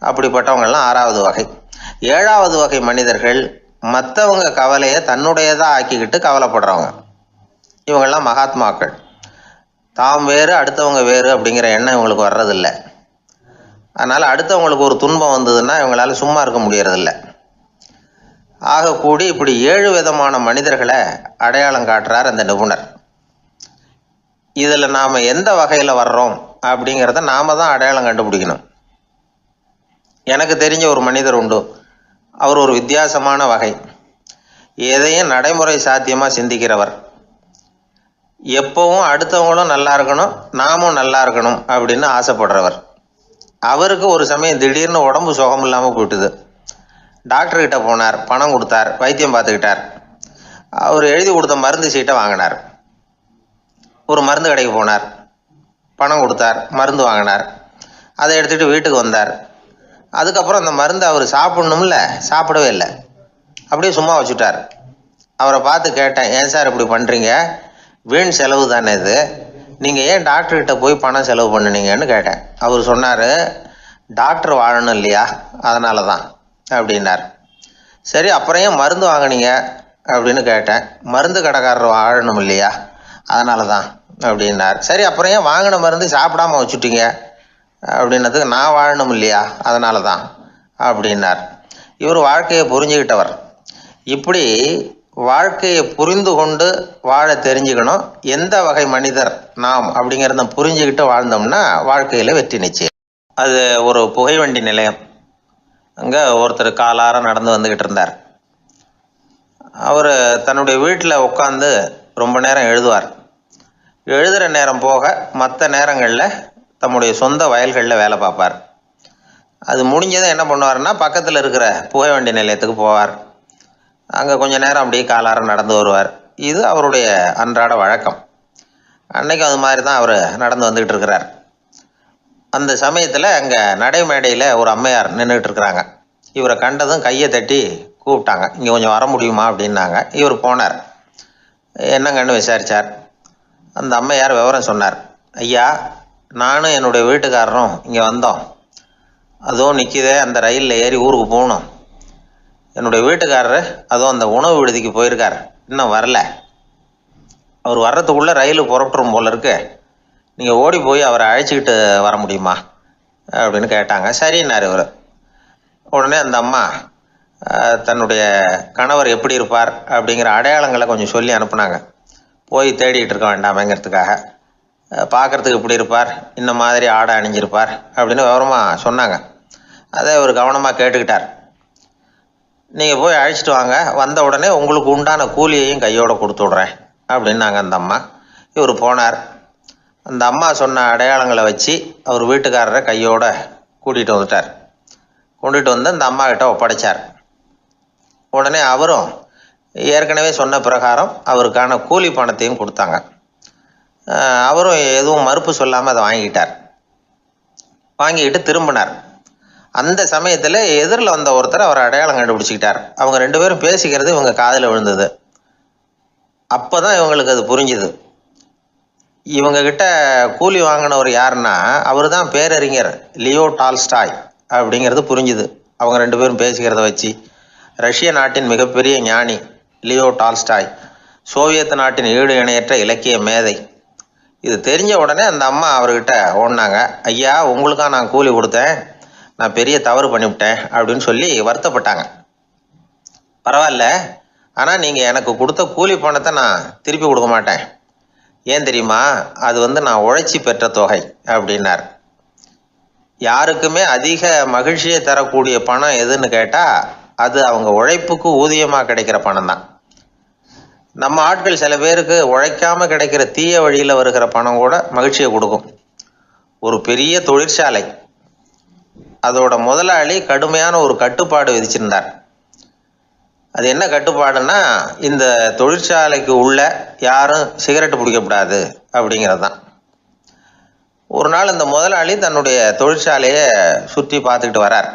அப்படிப்பட்டவங்கெல்லாம் 6வது வகை. 7வது வகை மனிதர்கள் மற்றவங்க கவலையை தன்னுடையதாக ஆக்கிக்கிட்டு கவலைப்படுறவங்க. இவங்கெல்லாம் மகாத்மாக்கள். தாம் வேறு அடுத்தவங்க வேறு அப்படிங்கிற எண்ணம் இவங்களுக்கு வர்றதில்லை. அதனால் அடுத்தவங்களுக்கு ஒரு துன்பம் வந்ததுன்னா இவங்களால சும்மா இருக்க முடியறதில்ல. ஆக கூடி இப்படி 7 விதமான மனிதர்களை அடையாளம் காட்டுறார் அந்த நிபுணர். இதில் நாம் எந்த வகையில் வர்றோம் அப்படிங்கிறத நாம் தான் அடையாளம் கண்டுபிடிக்கணும். எனக்கு தெரிஞ்ச ஒரு மனிதர் உண்டு. அவர் ஒரு வித்தியாசமான வகை. எதையும் நடைமுறை சாத்தியமாக சிந்திக்கிறவர். எப்பவும் அடுத்தவங்களும் நல்லா இருக்கணும், நாமும் நல்லா இருக்கணும் அப்படின்னு ஆசைப்படுறவர். அவருக்கு ஒரு சமயம் திடீர்னு உடம்பு சுகம் இல்லாமல் போயிட்டுது. டாக்டர்கிட்ட போனார், பணம் கொடுத்தார், வைத்தியம் பார்த்துக்கிட்டார். அவர் எழுதி கொடுத்த மருந்து சீட்டை வாங்கினார். ஒரு மருந்து கடைக்கு போனார், பணம் கொடுத்தார், மருந்து வாங்கினார். அதை எடுத்துகிட்டு வீட்டுக்கு வந்தார். அதுக்கப்புறம் அந்த மருந்து அவர் சாப்பிட்ணும்ல, சாப்பிடவே இல்லை, அப்படியே சும்மா வச்சுட்டார். அவரை பார்த்து கேட்டேன், ஏன் சார் இப்படி பண்ணுறீங்க, வீண் செலவு தானே இது, நீங்கள் ஏன் டாக்டர்கிட்ட போய் பணம் செலவு பண்ணுனீங்கன்னு கேட்டேன். அவர் சொன்னார், டாக்டர் வாழணும் இல்லையா, அதனால தான் அப்படின்னார். சரி, அப்புறம் ஏன் மருந்து வாங்கினீங்க அப்படின்னு கேட்டேன். மருந்து கடைக்காரர் வாழணும் இல்லையா, அதனால தான் அப்படின்னார். சரி, அப்புறம் ஏன் வாங்கின மருந்து சாப்பிடாம வச்சுட்டீங்க அப்படின்னதுக்கு, நான் வாழணும் இல்லையா அதனால தான் அப்படின்னார். இவர் வாழ்க்கையை புரிஞ்சுக்கிட்டவர். இப்படி வாழ்க்கையை புரிந்து கொண்டு வாழ தெரிஞ்சுக்கணும். எந்த வகை மனிதர் நாம் அப்படிங்கிறத புரிஞ்சுக்கிட்டு வாழ்ந்தோம்னா வாழ்க்கையில் வெற்றி நிச்சயம். அது ஒரு புகைவண்டி நிலையம். அங்கே ஒருத்தர் காலார நடந்து வந்துக்கிட்டு இருந்தார். அவர் தன்னுடைய வீட்டில் உட்காந்து ரொம்ப நேரம் எழுதுவார். எழுதுகிற நேரம் போக மற்ற நேரங்களில் தம்முடைய சொந்த வயல்களில் வேலை பார்ப்பார். அது முடிஞ்சதும் என்ன பண்ணுவார்னா பக்கத்தில் இருக்கிற புகை வண்டி நிலையத்துக்கு போவார். அங்கே கொஞ்சம் நேரம் அப்படியே காலார நடந்து வருவார். இது அவருடைய அன்றாட வழக்கம். அன்னைக்கு அது மாதிரி தான் அவர் நடந்து வந்துக்கிட்டு இருக்கிறார். அந்த சமயத்தில் அங்கே நடைமேடையில் ஒரு அம்மையார் நின்றுட்டு இருக்கிறாங்க. இவரை கண்டதும் கையை தட்டி கூப்பிட்டாங்க. இங்கே கொஞ்சம் வர முடியுமா அப்படின்னாங்க. இவர் போனார். என்னங்கன்னு விசாரித்தார். அந்த அம்மையார் விவரம் சொன்னார். ஐயா, நானும் என்னுடைய வீட்டுக்காரரும் இங்கே வந்தோம். அதுவும் நிற்கிதே, அந்த ரயிலில் ஏறி ஊருக்கு போகணும். என்னுடைய வீட்டுக்காரரு அதுவும் அந்த உணவு விடுதிக்கு போயிருக்கார், இன்னும் வரல. அவர் வர்றதுக்குள்ளே ரயில் புறப்பட்டுரும் போல இருக்கு. நீங்கள் ஓடி போய் அவரை அழைச்சிக்கிட்டு வர முடியுமா அப்படின்னு கேட்டாங்க. சரின்னார் இவர். உடனே அந்த அம்மா தன்னுடைய கணவர் எப்படி இருப்பார் அப்படிங்கிற அடையாளங்களை கொஞ்சம் சொல்லி அனுப்புனாங்க. போய் தேடிட்டு இருக்க வேண்டாமேங்கிறதுக்காக. பார்க்குறதுக்கு எப்படி இருப்பார், இந்த மாதிரி ஆடை அணிஞ்சிருப்பார் அப்படின்னு விவரமாக சொன்னாங்க. அதை இவர் கவனமாக கேட்டுக்கிட்டார். நீங்கள் போய் அழைச்சிட்டு வாங்க, வந்த உடனே உங்களுக்கு உண்டான கூலியையும் கையோடு கொடுத்து விட்றேன் அப்படின்னாங்க அந்த அம்மா. இவர் போனார். அந்த அம்மா சொன்ன அடையாளங்களை வச்சு அவர் வீட்டுக்காரரை கையோடு கூட்டிகிட்டு வந்துட்டார். கொண்டுட்டு வந்து அந்த அம்மா கிட்ட ஒப்படைச்சார். உடனே அவரும் ஏற்கனவே சொன்ன பிரகாரம் அவருக்கான கூலி பணத்தையும் கொடுத்தாங்க. அவரும் எதுவும் மறுப்பு சொல்லாமல் அதை வாங்கிக்கிட்டார். வாங்கிக்கிட்டு திரும்பினார். அந்த சமயத்தில் எதிரில் வந்த ஒருத்தர் அவர் அடையாளம் கண்டுபிடிச்சிக்கிட்டார். அவங்க 2 பேரும் பேசிக்கிறது இவங்க காதில் விழுந்தது. அப்போ தான் இவங்களுக்கு அது புரிஞ்சுது. இவங்கக்கிட்ட கூலி வாங்கினவர் யாருன்னா அவர் தான் பேரறிஞர் லியோ டால்ஸ்டாய் அப்படிங்கிறது புரிஞ்சுது. அவங்க 2 பேரும் பேசிக்கிறத வச்சு. ரஷ்ய நாட்டின் மிகப்பெரிய ஞானி லியோ டால்ஸ்டாய், சோவியத் நாட்டின் ஈடு இணையற்ற இலக்கிய மேதை. இது தெரிஞ்ச உடனே அந்த அம்மா அவர்கிட்ட ஓடினாங்க. ஐயா, உங்களுக்காக நான் கூலி கொடுத்தேன், நான் பெரிய தவறு பண்ணிவிட்டேன் அப்படின்னு சொல்லி வருத்தப்பட்டாங்க. பரவாயில்ல, ஆனால் நீங்கள் எனக்கு கொடுத்த கூலி பணத்தை நான் திருப்பி கொடுக்க மாட்டேன். ஏன் தெரியுமா, அது நான் உழைச்சி பெற்ற தொகை அப்படின்னார். யாருக்குமே அதிக மகிழ்ச்சியை தரக்கூடிய பணம் எதுன்னு கேட்டால் அது அவங்க உழைப்புக்கு ஊதியமாக கிடைக்கிற பணம் தான். நம்ம ஆட்கள் சில பேருக்கு உழைக்காமல் கிடைக்கிற தீய வழியில் வருகிற பணம் கூட மகிழ்ச்சியை கொடுக்கும். ஒரு பெரிய தொழிற்சாலை, அதோட முதலாளி கடுமையான ஒரு கட்டுப்பாடு விதிச்சிருந்தார். அது என்ன கட்டுப்பாடுன்னா, இந்த தொழிற்சாலைக்கு உள்ள யாரும் சிகரெட்டு பிடிக்கக்கூடாது அப்படிங்கிறது தான். ஒரு நாள் இந்த முதலாளி தன்னுடைய தொழிற்சாலையை சுற்றி பார்த்துக்கிட்டு வரார்.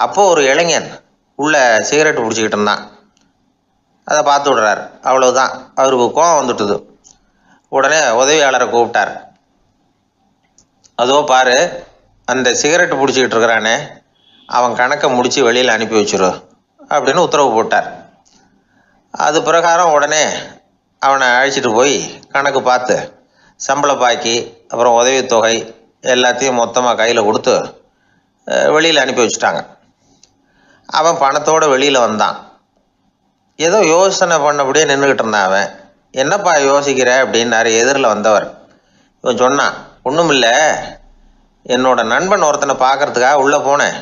அப்போது ஒரு இளைஞன் உள்ள சிகரெட்டு பிடிச்சிக்கிட்டு இருந்தான். அதை பார்த்து விடுறார். அவ்வளவுதான், அவருக்கு கோபம் வந்துட்டுது. உடனே உதவியாளரை கூப்பிட்டார். அதோ பாரு, அந்த சிகரெட்டு பிடிச்சிக்கிட்டு இருக்கிறானே, அவன் கணக்கை முடித்து வெளியில் அனுப்பி வச்சிரு அப்படின்னு உத்தரவு போட்டார். அது பிரகாரம் உடனே அவனை அழைச்சிட்டு போய் கணக்கு பார்த்து சம்பள பாக்கி அப்புறம் உதவித்தொகை எல்லாத்தையும் மொத்தமாக கையில் கொடுத்து வெளியில் அனுப்பி வச்சுட்டாங்க. அவன் பணத்தோடு வெளியில் வந்தான். ஏதோ யோசனை பண்ணபடியே நின்றுக்கிட்டு இருந்தான். அவன் என்னப்பா யோசிக்கிற அப்படின்னாரு எதிரில் வந்தவர். இவன் சொன்னான், ஒன்றும் இல்லை, என்னோட நண்பன் ஒருத்தனை பார்க்கறதுக்காக உள்ளே போனேன்.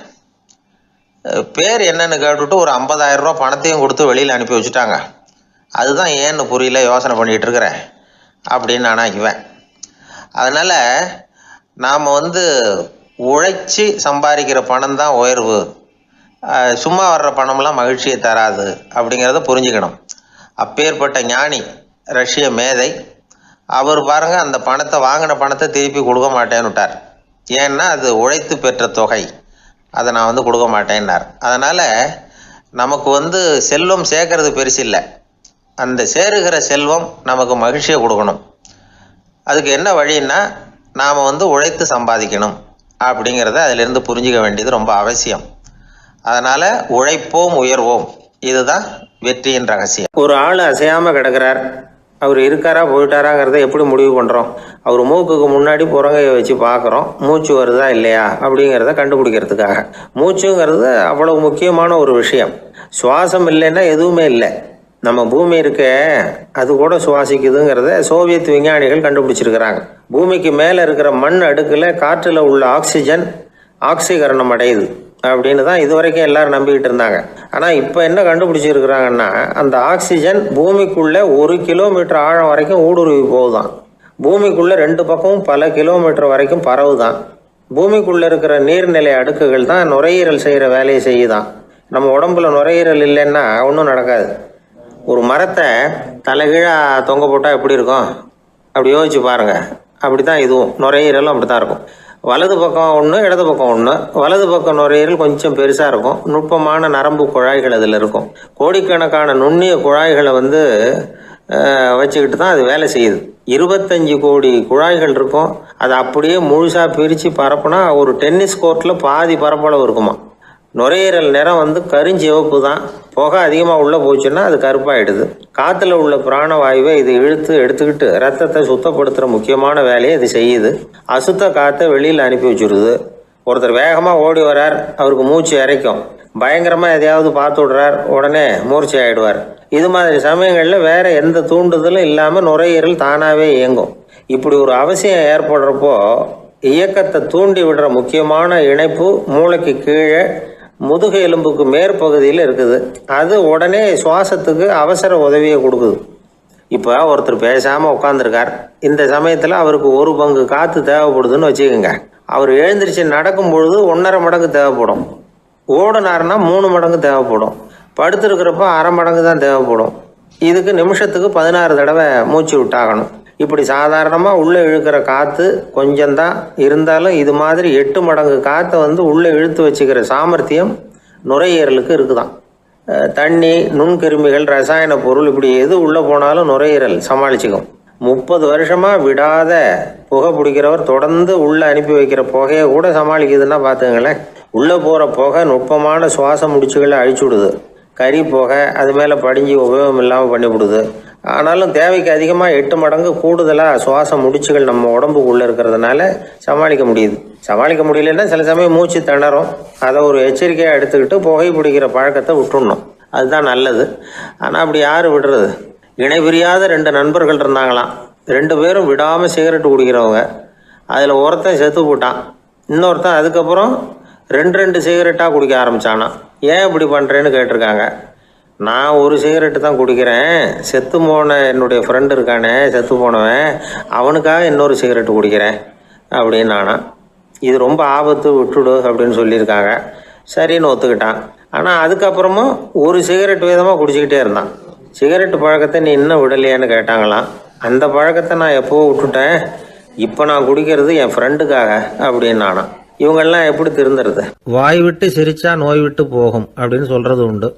பேர் என்னன்னு கேட்டுவிட்டு ஒரு 50,000 ரூபா பணத்தையும் கொடுத்து வெளியில் அனுப்பி வச்சுட்டாங்க. அதுதான் ஏன்னு புரியல, யோசனை பண்ணிகிட்டு இருக்கிறேன் அப்படின்னு நானாக்குவேன். அதனால் நாம் உழைச்சி சம்பாதிக்கிற பணம் தான் உயர்வு, சும்மா வர்ற பணம்லாம் மகிழ்ச்சியை தராது அப்படிங்கிறத புரிஞ்சுக்கணும். அப்பேற்பட்ட ஞானி ரஷ்ய மேதை அவர் பாருங்கள், அந்த பணத்தை வாங்கின பணத்தை திருப்பி கொடுக்க மாட்டேன்னு விட்டார். ஏன்னா அது உழைத்து பெற்ற தொகை, அதை நான் கொடுக்க மாட்டேன்னார். அதனால் நமக்கு செல்வம் சேர்க்கறது பெருசு இல்லை, அந்த சேருகிற செல்வம் நமக்கு மகிழ்ச்சியை கொடுக்கணும். அதுக்கு என்ன வழின்னா நாம் உழைத்து சம்பாதிக்கணும் அப்படிங்கிறத அதிலிருந்து புரிஞ்சிக்க வேண்டியது ரொம்ப அவசியம். அதனால் உழைப்போம் உயர்வோம், இதுதான் வெற்றியின் ரகசியம். ஒரு ஆள் அசையாமல் கிடக்கிறார், அவர் இருக்காரா போயிட்டாராங்கிறத எப்படி முடிவு பண்ணுறோம்? அவர் மூக்குக்கு முன்னாடி புறங்கையை வச்சு பார்க்குறோம், மூச்சு வருதா இல்லையா அப்படிங்கிறத கண்டுபிடிக்கிறதுக்காக. மூச்சுங்கிறது அவ்வளவு முக்கியமான ஒரு விஷயம். சுவாசம் இல்லைன்னா எதுவுமே இல்லை. நம்ம பூமி இருக்க அது கூட சுவாசிக்குதுங்கிறத சோவியத் விஞ்ஞானிகள் கண்டுபிடிச்சிருக்கிறாங்க. பூமிக்கு மேலே இருக்கிற மண் அடுக்கில் காற்றில் உள்ள ஆக்சிஜன் ஆக்சிகரணம் அடையுது அப்படின்னு தான் இதுவரைக்கும் எல்லாரும் நம்பிக்கிட்டு இருந்தாங்க. ஆனால் இப்போ என்ன கண்டுபிடிச்சிருக்கிறாங்கன்னா, அந்த ஆக்சிஜன் பூமிக்குள்ளே 1 கிலோமீட்டர் ஆழம் வரைக்கும் ஊடுருவி போகுதான். பூமிக்குள்ளே 2 பக்கமும் பல கிலோமீட்டர் வரைக்கும் பரவுதான். பூமிக்குள்ளே இருக்கிற நீர்நிலை அடுக்குகள் தான் நுரையீரல் செய்கிற வேலையை செய்யுதான். நம்ம உடம்புல நுரையீரல் இல்லைன்னா ஒன்றும் நடக்காது. ஒரு மரத்தை தலைகீழாக தொங்க போட்டால் எப்படி இருக்கும் அப்படி யோசிச்சு பாருங்கள். அப்படி தான் இதுவும் நுரையீரலும் அப்படி தான் இருக்கும். வலது பக்கம் ஒன்று, இடது பக்கம் ஒன்று. வலது பக்கம் நுரையீரல் கொஞ்சம் பெருசாக இருக்கும், நுட்பமான நரம்பு குழாய்கள் அதில் இருக்கும். கோடிக்கணக்கான நுண்ணிய குழாய்களை வச்சுக்கிட்டு தான் அது வேலை செய்யுது. 25 கோடி குழாய்கள் இருக்கும். அதை அப்படியே முழுசாக பிரித்து பரப்புனா ஒரு டென்னிஸ் கோர்ட்டில் பாதி பரப்பளவு இருக்குமா. நுரையீரல் நிறம் கருஞ்சிவப்பு தான். புகை அதிகமாக உள்ளே போச்சுன்னா அது கருப்பாயிடுது. காற்றுல உள்ள பிராணவாயுவை இது இழுத்து எடுத்துக்கிட்டு ரத்தத்தை சுத்தப்படுத்துகிற முக்கியமான வேலையை இது செய்யுது. அசுத்த காற்றை வெளியில் அனுப்பி வச்சுருது. ஒருத்தர் வேகமாக ஓடி வரார், அவருக்கு மூச்சு இறைக்கும். பயங்கரமாக எதையாவது பார்த்து விடுறார், உடனே மூர்ச்சி ஆகிடுவார். இது மாதிரி சமயங்களில் வேறு எந்த தூண்டுதலும் இல்லாமல் நுரையீரல் தானாகவே இயங்கும். இப்படி ஒரு அவசியம் ஏற்படுறப்போ இயக்கத்தை தூண்டி விடுற முக்கியமான இணைப்பு மூளைக்கு கீழே முதுகு எலும்புக்கு மேற்பகுதியில் இருக்குது. அது உடனே சுவாசத்துக்கு அவசர உதவியை கொடுக்குது. இப்போ ஒருத்தர் பேசாமல் உட்காந்துருக்கார். இந்த சமயத்தில் அவருக்கு 1 பங்கு காற்று தேவைப்படுதுன்னு வச்சுக்கோங்க. அவர் எழுந்திரிச்சு நடக்கும் பொழுது 1.5 மடங்கு தேவைப்படும். ஓடினார்னா 3 மடங்கு தேவைப்படும். படுத்துருக்கிறப்ப 1/2 மடங்கு தான் தேவைப்படும். இதுக்கு நிமிஷத்துக்கு 16 தடவை மூச்சு விட்டாகணும். இப்படி சாதாரணமாக உள்ளே இழுக்கிற காற்று கொஞ்சம்தான் இருந்தாலும் இது மாதிரி 8 மடங்கு காற்றை உள்ளே இழுத்து வச்சுக்கிற சாமர்த்தியம் நுரையீரலுக்கு இருக்குதான். தண்ணி, நுண்கிருமிகள், ரசாயன பொருள் இப்படி எது உள்ளே போனாலும் நுரையீரல் சமாளிச்சுக்கும். 30 வருஷமாக விடாத புகை பிடிக்கிறவர் தொடர்ந்து உள்ளே அனுப்பி வைக்கிற புகையை கூட சமாளிக்குதுன்னா பார்த்துங்களேன். உள்ளே போகிற புகை நுட்பமான சுவாச முடிச்சுகளை அழிச்சுடுது. கறி புகை அது மேலே படிஞ்சு உபயோகம் இல்லாமல் பண்ணிவிடுது. ஆனாலும் தேவைக்கு அதிகமாக 8 மடங்கு கூடுதலாக சுவாச முடிச்சுகள் நம்ம உடம்புக்குள்ளே இருக்கிறதுனால சமாளிக்க முடியுது. சமாளிக்க முடியலன்னா சில சமயம் மூச்சு திணறும். அதை ஒரு எச்சரிக்கையாக எடுத்துக்கிட்டு புகை பிடிக்கிற பழக்கத்தை விட்டுடணும். அதுதான் நல்லது. ஆனால் அப்படி யார் விடுறது? இணை பிரியாத 2 நண்பர்கள் இருந்தாங்களாம். 2 பேரும் விடாமல் சிகரெட்டு குடிக்கிறவங்க. அதில் ஒருத்தன் செத்து போட்டான். இன்னொருத்தன் அதுக்கப்புறம் 2 சிகரெட்டாக குடிக்க ஆரம்பித்தானான். ஏன் இப்படி பண்ணுறேன்னு கேட்டிருக்காங்க. நான் ஒரு சிகரெட்டு தான் குடிக்கிறேன், செத்து போன என்னுடைய ஃப்ரெண்டு இருக்கானே செத்து போனவன், அவனுக்காக இன்னொரு சிகரெட்டு குடிக்கிறேன் அப்படின்னு நானா. இது ரொம்ப ஆபத்து, விட்டுடு அப்படின்னு சொல்லியிருக்காங்க. சரின்னு ஒத்துக்கிட்டான். ஆனால் அதுக்கப்புறமும் ஒரு சிகரெட் விதமாக குடிச்சிக்கிட்டே இருந்தான். சிகரெட்டு பழக்கத்தை நீ இன்னும் விடலையான்னு கேட்டாங்களாம். அந்த பழக்கத்தை நான் எப்போ விட்டுட்டேன், இப்போ நான் குடிக்கிறது என் ஃப்ரெண்டுக்காக அப்படின்னு நானா. இவங்கெல்லாம் எப்படி திருந்துறது? வாய் விட்டு சிரிச்சா நோய் விட்டு போகும் அப்படின்னு சொல்கிறது உண்டு.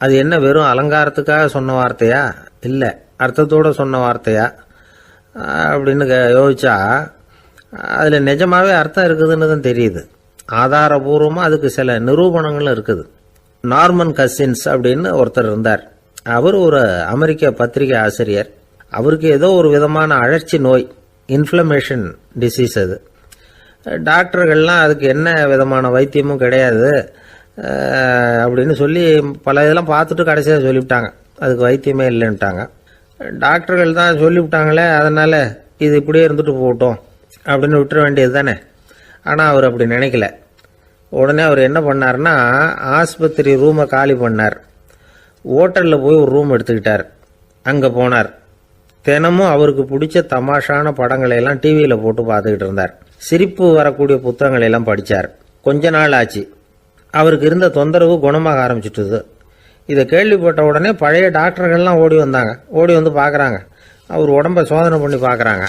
அது என்ன வெறும் அலங்காரத்துக்காக சொன்ன வார்த்தையா, இல்லை அர்த்தத்தோடு சொன்ன வார்த்தையா அப்படின்னு யோசிச்சா அதில் நிஜமாகவே அர்த்தம் இருக்குதுன்னு தான் தெரியுது. ஆதாரபூர்வமாக அதுக்கு சில நிரூபணங்களும் இருக்குது. நார்மன் கசின்ஸ் அப்படின்னு ஒருத்தர் இருந்தார். அவர் ஒரு அமெரிக்க பத்திரிகை ஆசிரியர். அவருக்கு ஏதோ ஒரு விதமான அழற்சி நோய், இன்ஃப்ளமேஷன் டிசீஸ். அது டாக்டர்கள்லாம் அதுக்கு என்ன விதமான வைத்தியமும் கிடையாது அப்படின்னு சொல்லி பல இதெல்லாம் பார்த்துட்டு கடைசியாக சொல்லிவிட்டாங்க அதுக்கு வைத்தியமே இல்லைன்ட்டாங்க. டாக்டர்கள் தான் சொல்லிவிட்டாங்களே, அதனால் இது இப்படியே இருந்துட்டு போகட்டும் அப்படின்னு விட்டுற வேண்டியது தானே. ஆனால் அவர் அப்படி நினைக்கல. உடனே அவர் என்ன பண்ணார்னா, ஆஸ்பத்திரி ரூமை காலி பண்ணார். ஹோட்டலில் போய் ஒரு ரூம் எடுத்துக்கிட்டார். அங்கே போனார். தினமும் அவருக்கு பிடிச்ச தமாஷான படங்களை எல்லாம் டிவியில் போட்டு பார்த்துக்கிட்டு இருந்தார். சிரிப்பு வரக்கூடிய புத்தகங்களை எல்லாம் படித்தார். கொஞ்ச நாள் ஆச்சு, அவருக்கு இருந்த தொந்தரவு குணமாக ஆரம்பிச்சிட்டுது. இதை கேள்விப்பட்ட உடனே பழைய டாக்டர்கள்லாம் ஓடி வந்தாங்க. ஓடி வந்து பார்க்குறாங்க. அவர் உடம்பை சோதனை பண்ணி பார்க்குறாங்க.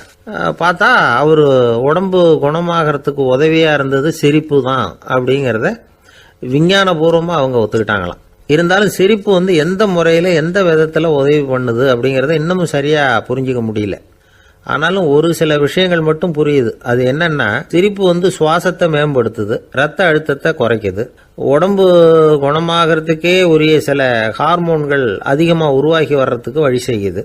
பார்த்தா அவர் உடம்பு குணமாகறதுக்கு உதவியாக இருந்தது சிரிப்பு தான் அப்படிங்கிறத விஞ்ஞானபூர்வமாக அவங்க ஒத்துக்கிட்டாங்களாம். இருந்தாலும் சிரிப்பு எந்த முறையில் எந்த விதத்தில் உதவி பண்ணுது அப்படிங்கிறத இன்னமும் சரியாக புரிஞ்சிக்க முடியல. ஆனாலும் ஒரு சில விஷயங்கள் மட்டும் புரியுது. அது என்னன்னா, சிரிப்பு சுவாசத்தை மேம்படுத்துது, ரத்த அழுத்தத்தை குறைக்குது, உடம்பு குணமாகறதுக்கே உரிய சில ஹார்மோன்கள் அதிகமாக உருவாகி வர்றதுக்கு வழி செய்யுது.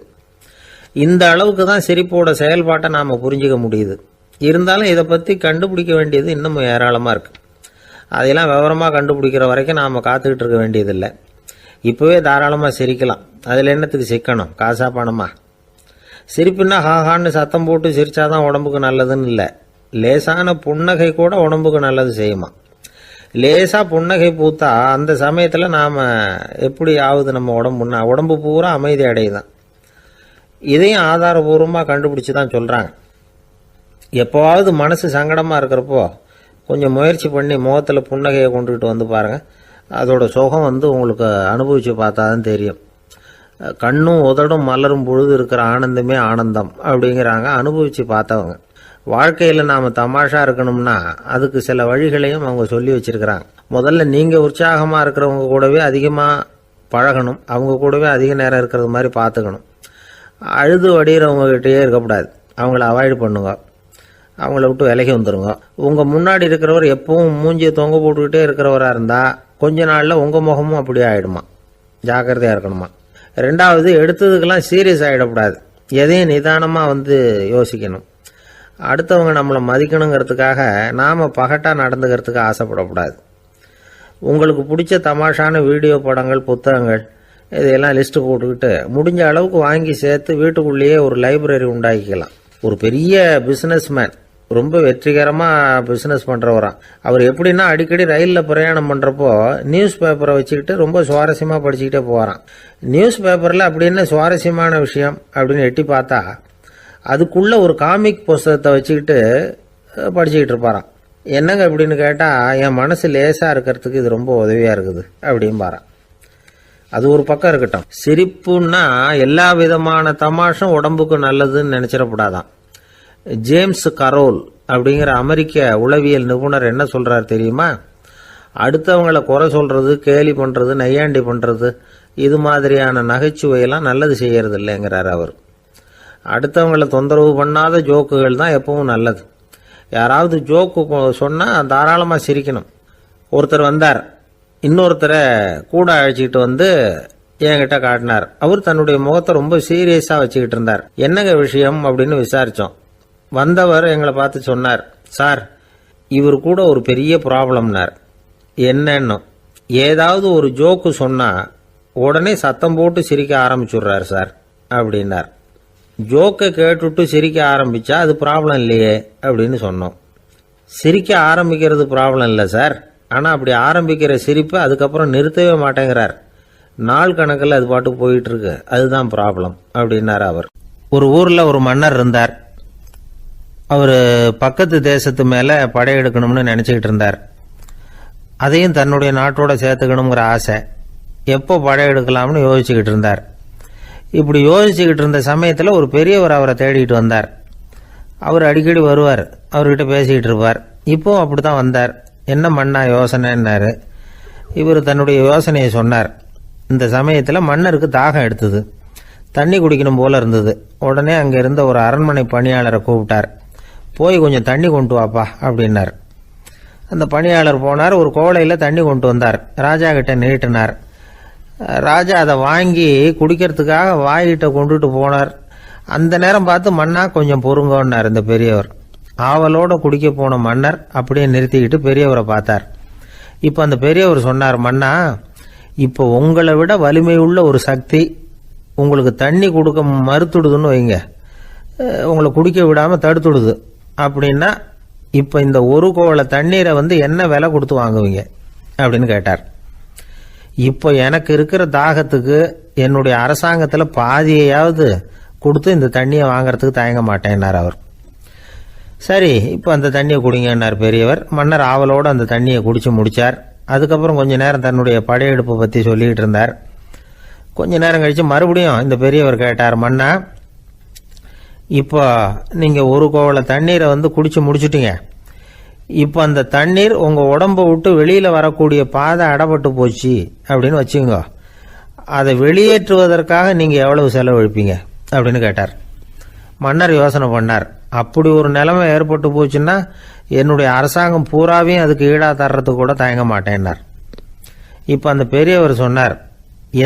இந்த அளவுக்கு தான் சிரிப்போட செயல்பாட்டை நாம் புரிஞ்சிக்க முடியுது. இருந்தாலும் இதை பற்றி கண்டுபிடிக்க வேண்டியது இன்னமும் ஏராளமாக இருக்குது. அதையெல்லாம் விவரமாக கண்டுபிடிக்கிற வரைக்கும் நாம் காத்துக்கிட்டு இருக்க வேண்டியதில்லை. இப்போவே தாராளமாக சிரிக்கலாம். அதில் என்னத்துக்கு சிக்கணும்? காசா பணமா? சிரிப்புன்னா ஹாஹான்னு சத்தம் போட்டு சிரிச்சாதான் உடம்புக்கு நல்லதுன்னு இல்லை. லேசான புன்னகை கூட உடம்புக்கு நல்லது செய்யுமா. லேசாக புன்னகை பூத்தா அந்த சமயத்தில் நாம் எப்படி ஆகுது, நம்ம உடம்பு பூரா அமைதி அடையுதான். இதையும் ஆதாரபூர்வமாக கண்டுபிடிச்சி தான் சொல்கிறாங்க. எப்போவாவது மனசு சங்கடமாக இருக்கிறப்போ கொஞ்சம் முயற்சி பண்ணி முகத்தில் புன்னகையை கொண்டுகிட்டு வந்து பாருங்கள். அதோட சுகம் வந்து உங்களுக்கு அனுபவித்து பார்த்தா தான் தெரியும். கண்ணும் உதடும் மலரும் பொழுது இருக்கிற ஆனந்தமே ஆனந்தம் அப்படிங்கிறாங்க அனுபவித்து பார்த்தவங்க. வாழ்க்கையில் நாம் தமாஷா இருக்கணும்னா அதுக்கு சில வழிகளையும் அவங்க சொல்லி வச்சிருக்கிறாங்க. முதல்ல நீங்கள் உற்சாகமாக இருக்கிறவங்க கூடவே அதிகமாக பழகணும், அவங்க கூடவே அதிக நேரம் இருக்கிறது மாதிரி பார்த்துக்கணும். அழுது வடிகிறவங்ககிட்டயே இருக்கக்கூடாது, அவங்கள அவாய்டு பண்ணுங்க, அவங்கள விட்டு விலகி வந்துடுங்க. உங்கள் முன்னாடி இருக்கிறவர் எப்பவும் மூஞ்சியை தொங்க போட்டுக்கிட்டே இருக்கிறவராக இருந்தால் கொஞ்ச நாளில் உங்கள் முகமும் அப்படியே ஆகிடுமா, ஜாக்கிரதையாக இருக்கணுமா. ரெண்டாவது, எடுத்ததுக்கெல்லாம் சீரியஸ் ஆகிடக்கூடாது, எதையும் நிதானமாக வந்து யோசிக்கணும். அடுத்தவங்க நம்மளை மதிக்கணுங்கிறதுக்காக நாம் பகட்டாக நடந்துக்கிறதுக்கு ஆசைப்படக்கூடாது. உங்களுக்கு பிடிச்ச தமாஷான வீடியோ படங்கள், புத்தகங்கள் இதையெல்லாம் லிஸ்ட்டு போட்டுக்கிட்டு முடிஞ்ச அளவுக்கு வாங்கி சேர்த்து வீட்டுக்குள்ளேயே ஒரு லைப்ரரி உண்டாக்கிக்கலாம். ஒரு பெரிய பிஸ்னஸ்மேன், ரொம்ப வெற்றிகரமாக பிஸ்னஸ் பண்ணுறவராம். அவர் எப்படின்னா அடிக்கடி ரயிலில் பிரயாணம் பண்ணுறப்போ நியூஸ் பேப்பரை வச்சுக்கிட்டு ரொம்ப சுவாரஸ்யமாக படிச்சுக்கிட்டே போகிறான். நியூஸ் பேப்பரில் அப்படி என்ன சுவாரஸ்யமான விஷயம் அப்படின்னு எட்டி பார்த்தா அதுக்குள்ளே ஒரு காமிக் புஸ்தகத்தை வச்சுக்கிட்டு படிச்சுக்கிட்டு இருப்பாரான். என்னங்க அப்படின்னு கேட்டால், என் மனசு லேசாக இருக்கிறதுக்கு இது ரொம்ப உதவியாக இருக்குது அப்படின்னு பாரான். அது ஒரு பக்கம் இருக்கட்டும். சிரிப்புன்னா எல்லா விதமான தமாஷும் உடம்புக்கு நல்லதுன்னு நினச்சிடக்கூடாதான். ஜேம்ஸ் கரோல் அப்படிங்கிற அமெரிக்க உளவியல் நிபுணர் என்ன சொல்கிறார் தெரியுமா? அடுத்தவங்களை குறை சொல்கிறது, கேலி பண்ணுறது, நையாண்டி பண்ணுறது, இது மாதிரியான நகைச்சுவையெல்லாம் நல்லது செய்கிறது இல்லைங்கிறார் அவர். அடுத்தவங்களை தொந்தரவு பண்ணாத ஜோக்குகள் தான் எப்பவும் நல்லது. யாராவது ஜோக்கு சொன்னால் தாராளமாக சிரிக்கணும். ஒருத்தர் வந்தார், இன்னொருத்தரை கூட அழைச்சிக்கிட்டு வந்து என்கிட்ட காட்டினார். அவர் தன்னுடைய முகத்தை ரொம்ப சீரியஸாக வச்சுக்கிட்டு இருந்தார். என்னங்க விஷயம் அப்படின்னு விசாரித்தோம். வந்தவர் எங்களை பார்த்து சொன்னார், சார், இவர் கூட ஒரு பெரிய ப்ராப்ளம்னார். என்னன்னு, ஏதாவது ஒரு ஜோக்கு சொன்னால் உடனே சத்தம் போட்டு சிரிக்க ஆரம்பிச்சுடுறார் சார் அப்படின்னார். ஜோக்கை கேட்டுட்டு சிரிக்க ஆரம்பித்தா அது ப்ராப்ளம் இல்லையே அப்படின்னு சொன்னோம். சிரிக்க ஆரம்பிக்கிறது ப்ராப்ளம் இல்லை சார், ஆனால் அப்படி ஆரம்பிக்கிற சிரிப்பை அதுக்கப்புறம் நிறுத்தவே மாட்டேங்கிறார். நாள் கணக்கில் அது பாட்டுக்கு போயிட்டுருக்கு, அதுதான் ப்ராப்ளம் அப்படின்னார் அவர். ஒரு ஊரில் ஒரு மன்னர் இருந்தார். அவர் பக்கத்து தேசத்து மேலே படையெடுக்கணும்னு நினச்சிக்கிட்டு இருந்தார். அதையும் தன்னுடைய நாட்டோட சேர்த்துக்கணுங்கிற ஆசை. எப்போ படையெடுக்கலாம்னு யோசிச்சுக்கிட்டு இருந்தார். இப்படி யோசிச்சுக்கிட்டு இருந்த சமயத்தில் ஒரு பெரியவர் அவரை தேடிட்டு வந்தார். அவர் அடிக்கடி வருவார், அவர்கிட்ட பேசிக்கிட்டு இருப்பார். இப்போவும் அப்படி தான் வந்தார். என்ன மன்னா யோசனைன்னாரு. இவர் தன்னுடைய யோசனையை சொன்னார். இந்த சமயத்தில் மன்னருக்கு தாகம் எடுத்தது, தண்ணி குடிக்கணும் போல இருந்தது. உடனே அங்கே இருந்த ஒரு அரண்மனை பணியாளரை கூப்பிட்டார். போய் கொஞ்சம் தண்ணி கொண்டு வாப்பா அப்படின்னார். அந்த பணியாளர் போனார், ஒரு கோலையில் தண்ணி கொண்டு வந்தார். ராஜா கிட்ட நீட்டினார். ராஜா அதை வாங்கி குடிக்கிறதுக்காக வாய்கிட்ட கொண்டுட்டு போனார். அந்த நேரம் பார்த்து, மன்னா கொஞ்சம் பொறுங்கன்னார் இந்த பெரியவர். ஆவலோட குடிக்க போன மன்னர் அப்படியே நிறுத்திக்கிட்டு பெரியவரை பார்த்தார். இப்போ அந்த பெரியவர் சொன்னார், மன்னா, இப்போ உங்களை விட வலிமை உள்ள ஒரு சக்தி உங்களுக்கு தண்ணி கொடுக்க மறுத்துடுதுன்னு வைங்க, உங்களை குடிக்க விடாமல் தடுத்துடுது அப்படின்னா, இப்போ இந்த ஒரு கோவளை தண்ணீரை வந்து என்ன விலை கொடுத்து வாங்குவீங்க அப்படின்னு கேட்டார். இப்போ எனக்கு இருக்கிற தாகத்துக்கு என்னுடைய அரசாங்கத்தில் பாதியையாவது கொடுத்து இந்த தண்ணியை வாங்கறதுக்கு தயங்க மாட்டேன்னார் அவர். சரி, இப்போ அந்த தண்ணியை குடிங்கன்னார் பெரியவர். மன்னர் ஆவலோடு அந்த தண்ணியை குடிச்சு முடித்தார். அதுக்கப்புறம் கொஞ்ச நேரம் தன்னுடைய படையெடுப்பை பற்றி சொல்லிக்கிட்டு இருந்தார். கொஞ்ச நேரம் கழித்து மறுபடியும் இந்த பெரியவர் கேட்டார், மன்னா, இப்போ நீங்கள் ஒரு கோவளை தண்ணீரை வந்து குடிச்சு முடிச்சுட்டீங்க. இப்போ அந்த தண்ணீர் உங்கள் உடம்பை விட்டு வெளியில் வரக்கூடிய பாதை அடப்பட்டு போச்சு அப்படின்னு வச்சுங்க, அதை வெளியேற்றுவதற்காக நீங்கள் எவ்வளவு செலவழிப்பீங்க அப்படின்னு கேட்டார். மன்னர் யோசனை பண்ணார். அப்படி ஒரு நிலைமை ஏற்பட்டு போச்சுன்னா என்னுடைய அரசாங்கம் பூராவையும் அதுக்கு ஈடாக தர்றதுக்கு கூட தயங்க மாட்டேன்னார். இப்போ அந்த பெரியவர் சொன்னார்,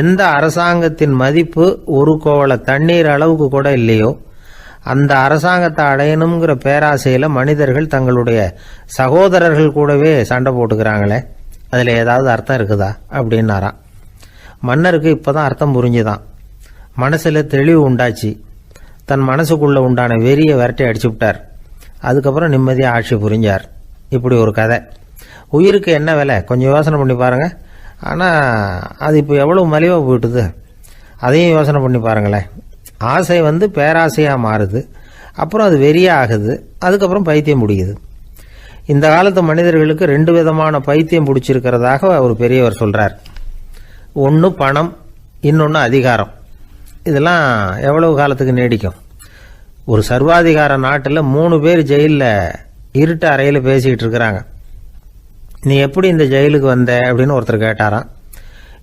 எந்த அரசாங்கத்தின் மதிப்பு ஒரு கோவளை தண்ணீர் அளவுக்கு கூட இல்லையோ அந்த அரசாங்கத்தை அடையணுங்கிற பேராசையில் மனிதர்கள் தங்களுடைய சகோதரர்கள் கூடவே சண்டை போட்டுக்கிறாங்களே, அதில் ஏதாவது அர்த்தம் இருக்குதா அப்படின்னாராம். மன்னருக்கு இப்போ தான் அர்த்தம் புரிஞ்சுதான். மனசில் தெளிவு உண்டாச்சு. தன் மனசுக்குள்ளே உண்டான வெறியை விரட்டி அடிச்சு விட்டார். அதுக்கப்புறம் நிம்மதியாக ஆட்சி புரிஞ்சார். இப்படி ஒரு கதை. உயிருக்கு என்ன விலை கொஞ்சம் யோசனை பண்ணி பாருங்கள். ஆனால் அது இப்போ எவ்வளோ மலிவாக போயிட்டுது, அதையும் யோசனை பண்ணி பாருங்களேன். ஆசை வந்து பேராசையாக மாறுது, அப்புறம் அது வெறியாக ஆகுது, அதுக்கப்புறம் பைத்தியம் முடியுது. இந்த காலத்து மனிதர்களுக்கு 2 விதமான பைத்தியம் பிடிச்சிருக்கிறதாக ஒரு பெரியவர் சொல்கிறார். ஒன்று பணம், இன்னொன்று அதிகாரம். இதெல்லாம் எவ்வளவு காலத்துக்கு நீடிக்கும்? ஒரு சர்வாதிகார நாட்டில் 3 பேர் ஜெயிலில் இருட்டு அறையில் பேசிக்கிட்டு இருக்கிறாங்க. நீ எப்படி இந்த ஜெயிலுக்கு வந்த அப்படின்னு ஒருத்தர் கேட்டாராம்.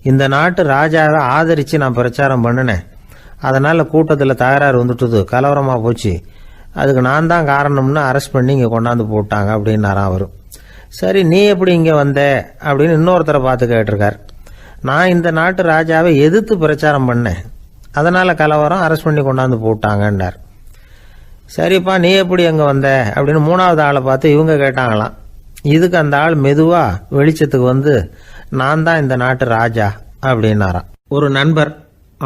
இந்த நாட்டு ராஜாவை ஆதரித்து நான் பிரச்சாரம் பண்ணினேன், அதனால் கூட்டத்தில் தகராறு வந்துட்டுது, கலவரமாக போச்சு, அதுக்கு நான் தான் காரணம்னு அரெஸ்ட் பண்ணி இங்கே கொண்டாந்து போட்டாங்க அப்படின்னாராம் அவர். சரி, நீ எப்படி இங்கே வந்த அப்படின்னு இன்னொருத்தரை பார்த்து கேட்டிருக்கார். நான் இந்த நாட்டு ராஜாவை எதிர்த்து பிரச்சாரம் பண்ணேன், அதனால் கலவரம், அரெஸ்ட் பண்ணி கொண்டாந்து போட்டாங்கன்னார். சரிப்பா, நீ எப்படி அங்கே வந்த அப்படின்னு 3வது ஆளை பார்த்து இவங்க கேட்டாங்களாம். இதுக்கு அந்த ஆள் மெதுவாக வெளிச்சத்துக்கு வந்து நான் தான் இந்த நாட்டு ராஜா அப்படின்னாராம். ஒரு நண்பர்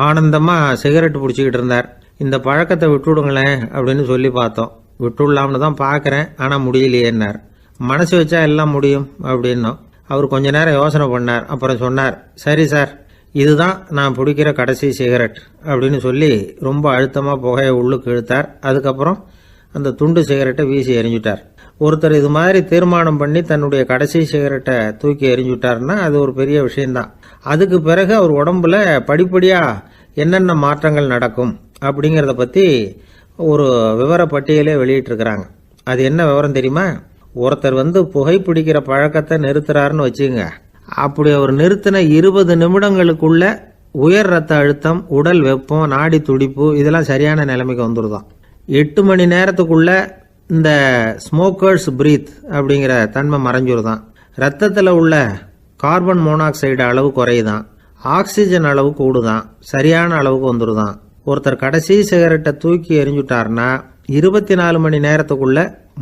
ஆனந்தமாக சிகரெட் பிடிச்சிக்கிட்டு இருந்தார். இந்த பழக்கத்தை விட்டுவிடுங்களேன் அப்படின்னு சொல்லி பார்த்தோம். விட்டுடலாம்னு தான் பார்க்குறேன், ஆனால் முடியலையேன்னார். மனசு வச்சா எல்லாம் முடியும் அப்படின்னோம். அவர் கொஞ்ச நேரம் யோசனை பண்ணார். அப்புறம் சொன்னார், சரி சார், இதுதான் நான் பிடிக்கிற கடைசி சிகரெட் அப்படின்னு சொல்லி ரொம்ப அழுத்தமாக புகையை உள்ளுக்கு இழுத்தார். அதுக்கப்புறம் அந்த துண்டு சிகரெட்டை வீசி எறிஞ்சுட்டார். ஒருத்தர் இது மாதிரி தீர்மானம் பண்ணி தன்னுடைய கடைசி சிகரெட்டை தூக்கி எறிஞ்சுட்டார்னா அது ஒரு பெரிய விஷயம்தான். அதுக்கு பிறகு அவர் உடம்புல படிப்படியாக என்னென்ன மாற்றங்கள் நடக்கும் அப்படிங்கிறத பற்றி ஒரு விவர பட்டியலே வெளியிட்டிருக்கிறாங்க. அது என்ன விவரம் தெரியுமா? ஒருத்தர் புகைப்பிடிக்கிற பழக்கத்தை நிறுத்துறாருன்னு வச்சுங்க. அப்படி அவர் நிறுத்தின 20 நிமிடங்களுக்குள்ள உயர் ரத்த அழுத்தம், உடல் வெப்பம், நாடி துடிப்பு இதெல்லாம் சரியான நிலைமைக்கு வந்துருதான். 8 மணி நேரத்துக்குள்ள இந்த ஸ்மோக்கர்ஸ் பிரீத் அப்படிங்கிற தன்மை மறைஞ்சிருதான். ரத்தத்தில் உள்ள கார்பன் மோனாக்சைடு அளவு குறையுதான், ஆக்சிஜன் அளவு கூடுதான், சரியான அளவுக்கு வந்துருதான். ஒருத்தர் கடைசி சிகரெட்டை தூக்கி எறிஞ்சுட்டார்னா 24 மணி நேரத்துக்குள்ள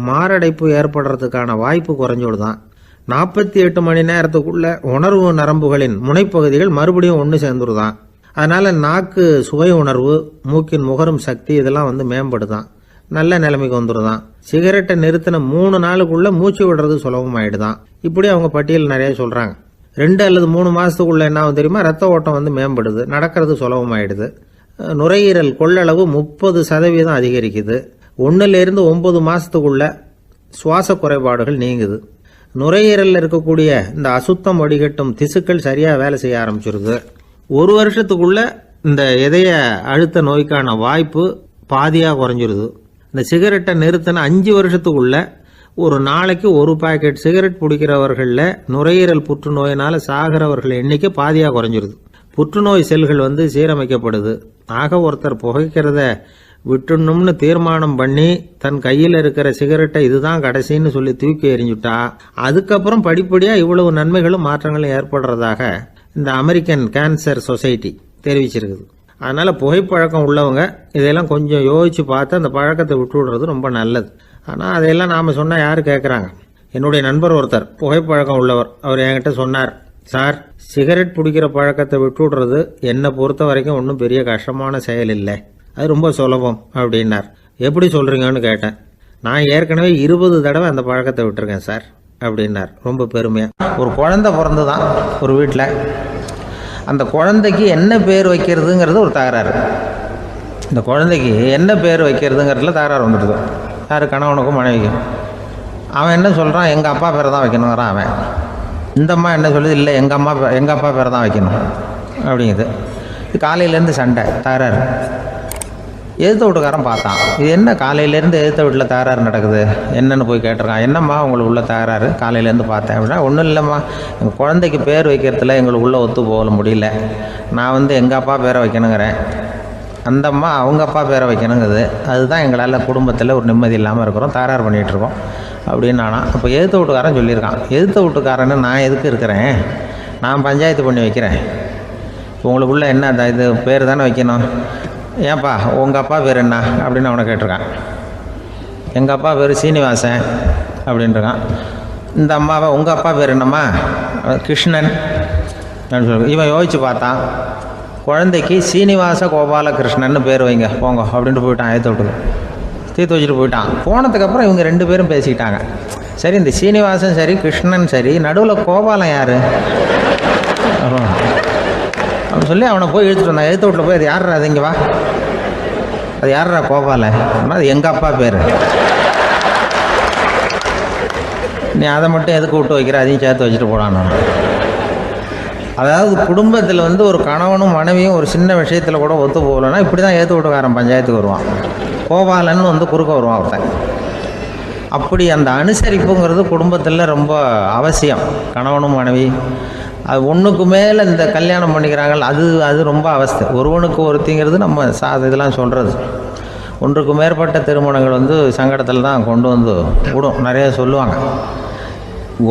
மாரடைப்பு ஏற்படுறதுக்கான வாய்ப்பு குறைஞ்சுடுதான். 48 மணி நேரத்துக்குள்ள உணர்வு நரம்புகளின் முனைப்பகுதிகள் மறுபடியும் ஒன்று சேர்ந்துருதான். அதனால நாக்கு சுவை உணர்வு, மூக்கின் முகரும் சக்தி இதெல்லாம் மேம்படுதான், நல்ல நிலைமைக்கு வந்துடுதான். சிகரெட்டை நிறுத்தின 3 நாளுக்குள்ள மூச்சு விடுறது சுலபமாயிடுதான். இப்படி அவங்க பட்டியல் நிறைய சொல்றாங்க. 2 அல்லது 3 மாசத்துக்குள்ள என்ன ஆகும் தெரியுமா? ரத்த ஓட்டம் மேம்படுது, நடக்கிறது சுலபமாயிடுது. நுரையீரல் கொள்ளளவு 30% அதிகரிக்குது. 1லிருந்து 9 மாசத்துக்குள்ள சுவாச குறைபாடுகள் நீங்குது. நுரையீரலில் இருக்கக்கூடிய இந்த அசுத்தம் வடிகட்டும் திசுக்கள் சரியா வேலை செய்ய ஆரம்பிச்சிருது. 1 வருஷத்துக்குள்ள இந்த இதய அழுத்த நோய்க்கான வாய்ப்பு பாதியாக குறைஞ்சிருது. இந்த சிகரெட்டை நிறுத்தின 5 வருஷத்துக்குள்ள ஒரு நாளைக்கு 1 பாக்கெட் சிகரெட் பிடிக்கிறவர்களில் நுரையீரல் புற்றுநோயினால சாகிறவர்கள் எண்ணிக்கை பாதியாக குறைஞ்சிருது. புற்றுநோய் செல்கள் சீரமைக்கப்படுது. ஆக ஒருத்தர் புகைக்கிறத விட்டுணும்னு தீர்மானம் பண்ணி தன் கையில் இருக்கிற சிகரெட்டை இதுதான் கடைசின்னு சொல்லி தூக்கி எறிஞ்சுட்டா அதுக்கப்புறம் படிப்படியாக இவ்வளவு நன்மைகளும் மாற்றங்களும் ஏற்படுறதாக இந்த அமெரிக்கன் கேன்சர் சொசைட்டி தெரிவிச்சிருக்குது. அதனால புகைப்பழக்கம் உள்ளவங்க இதையெல்லாம் கொஞ்சம் யோசிச்சு பார்த்து அந்த பழக்கத்தை விட்டு விடுறது ரொம்ப நல்லது. ஆனால் அதையெல்லாம் நாம் சொன்னால் யார் கேட்குறாங்க? என்னுடைய நண்பர் ஒருத்தர் புகைப்பழக்கம் உள்ளவர், அவர் என்கிட்ட சொன்னார், சார், சிகரெட் பிடிக்கிற பழக்கத்தை விட்டு விடுறது என்னை பொறுத்த வரைக்கும் ஒன்றும் பெரிய கஷ்டமான செயல் இல்லை, அது ரொம்ப சுலபம் அப்படின்னார். எப்படி சொல்கிறீங்கன்னு கேட்டேன். நான் ஏற்கனவே 20 தடவை அந்த பழக்கத்தை விட்டுருக்கேன் சார் அப்படின்னார் ரொம்ப பெருமையாக. ஒரு குழந்தை பிறந்துதான் ஒரு வீட்டில். அந்த குழந்தைக்கு என்ன பேர் வைக்கிறதுங்கிறது ஒரு தகராறு. இந்த குழந்தைக்கு என்ன பேர் வைக்கிறதுங்கிறதுல தகராறு வந்துடுது. யார்? கணவனுக்கும் மனைவிக்கும். அவன் என்ன சொல்கிறான், எங்கள் அப்பா பேரை தான் வைக்கணுங்கிறான் அவன். இந்த அம்மா என்ன சொல்லுது, இல்லை எங்கள் அப்பா பேரை தான் வைக்கணும் அப்படிங்குது. காலையிலேருந்து சண்டை, தகராறு. எதிர்த்த வீட்டுக்காரன் பார்த்தான், இது என்ன காலையிலேருந்து எதிர்த்த வீட்டில் தகராறு நடக்குது, என்னென்னு போய் கேட்டிருக்கான். என்னம்மா உங்களுக்கு உள்ள தகராறு, காலையிலேருந்து பார்த்தேன் அப்படின்னா. ஒன்றும் இல்லைம்மா, எங்கள் குழந்தைக்கு பேர் வைக்கிறதுல எங்களுக்கு உள்ளே ஒத்து போக முடியல, நான் எங்கள் அப்பா பேரை வைக்கணுங்கிறேன், அந்த அம்மா அவங்க அப்பா பேரை வைக்கணுங்குது, அதுதான் எங்களால் குடும்பத்தில் ஒரு நிம்மதி இல்லாமல் இருக்கிறோம், தகராறு பண்ணிகிட்ருக்கோம் அப்படின்னு நானா. அப்போ எதிர்த்த வீட்டுக்காரன் சொல்லியிருக்கான், எதிர்த்த வீட்டுக்காரன்னு நான் எதுக்கு இருக்கிறேன், நான் பஞ்சாயத்து பண்ணி வைக்கிறேன், உங்களுக்குள்ள என்ன இது பேர் தானே வைக்கணும், ஏன்ப்பா உங்கள் அப்பா பேர் என்ன அப்படின்னு அவனை கேட்டிருக்கான். எங்கள் அப்பா பேர் சீனிவாசன் அப்படின்ட்டுருக்கான். இந்த அம்மாவை உங்கள் அப்பா பேர் என்னம்மா, கிருஷ்ணன் அப்படின்னு சொல்லி இவன் யோசிச்சு பார்த்தான். குழந்தைக்கு சீனிவாச கோபாலகிருஷ்ணன்னு பேர் வைங்க போங்க அப்படின்ட்டு போயிட்டான். ஏற்ற விட்டுக்கு தீர்த்து வச்சுட்டு போயிட்டான். போனதுக்கப்புறம் இவங்க 2 பேரும் பேசிக்கிட்டாங்க. சரி, இந்த சீனிவாசன் சரி, கிருஷ்ணன் சரி, நடுவில் கோபாலம் யார் அப்படின்னு சொல்லி அவனை போய் இழுத்துட்டு வந்தான். எழுத்து வீட்டில் போய் அது யாரா, அது இங்கே வா, அது யாரா கோபால, அது எங்கள் அப்பா பேர். நீ அதை மட்டும் எதுக்கு விட்டு வைக்கிற, அதையும் சேர்த்து வச்சுட்டு போடான்னு. அதாவது குடும்பத்தில் வந்து ஒரு கணவனும் மனைவியும் ஒரு சின்ன விஷயத்தில் கூட ஒத்து போகலைன்னா இப்படி தான் ஏற்று விட்டுக்காரன் பஞ்சாயத்துக்கு வருவான். கோபாலன் வந்து குறுக்க வருவான் ஒருத்தன். அப்படி அந்த அனுசரிப்புங்கிறது குடும்பத்தில் ரொம்ப அவசியம். கணவனும் மனைவி அது ஒன்றுக்கு மேலே இந்த கல்யாணம் பண்ணிக்கிறாங்க, அது ரொம்ப அவஸ்தை. ஒருவனுக்கு ஒருத்திங்கிறது நம்ம இதெல்லாம் சொல்கிறது. ஒன்றுக்கு மேற்பட்ட திருமணங்கள் வந்து சங்கடத்தில் தான் கொண்டு வந்து விடும். நிறைய சொல்லுவாங்க.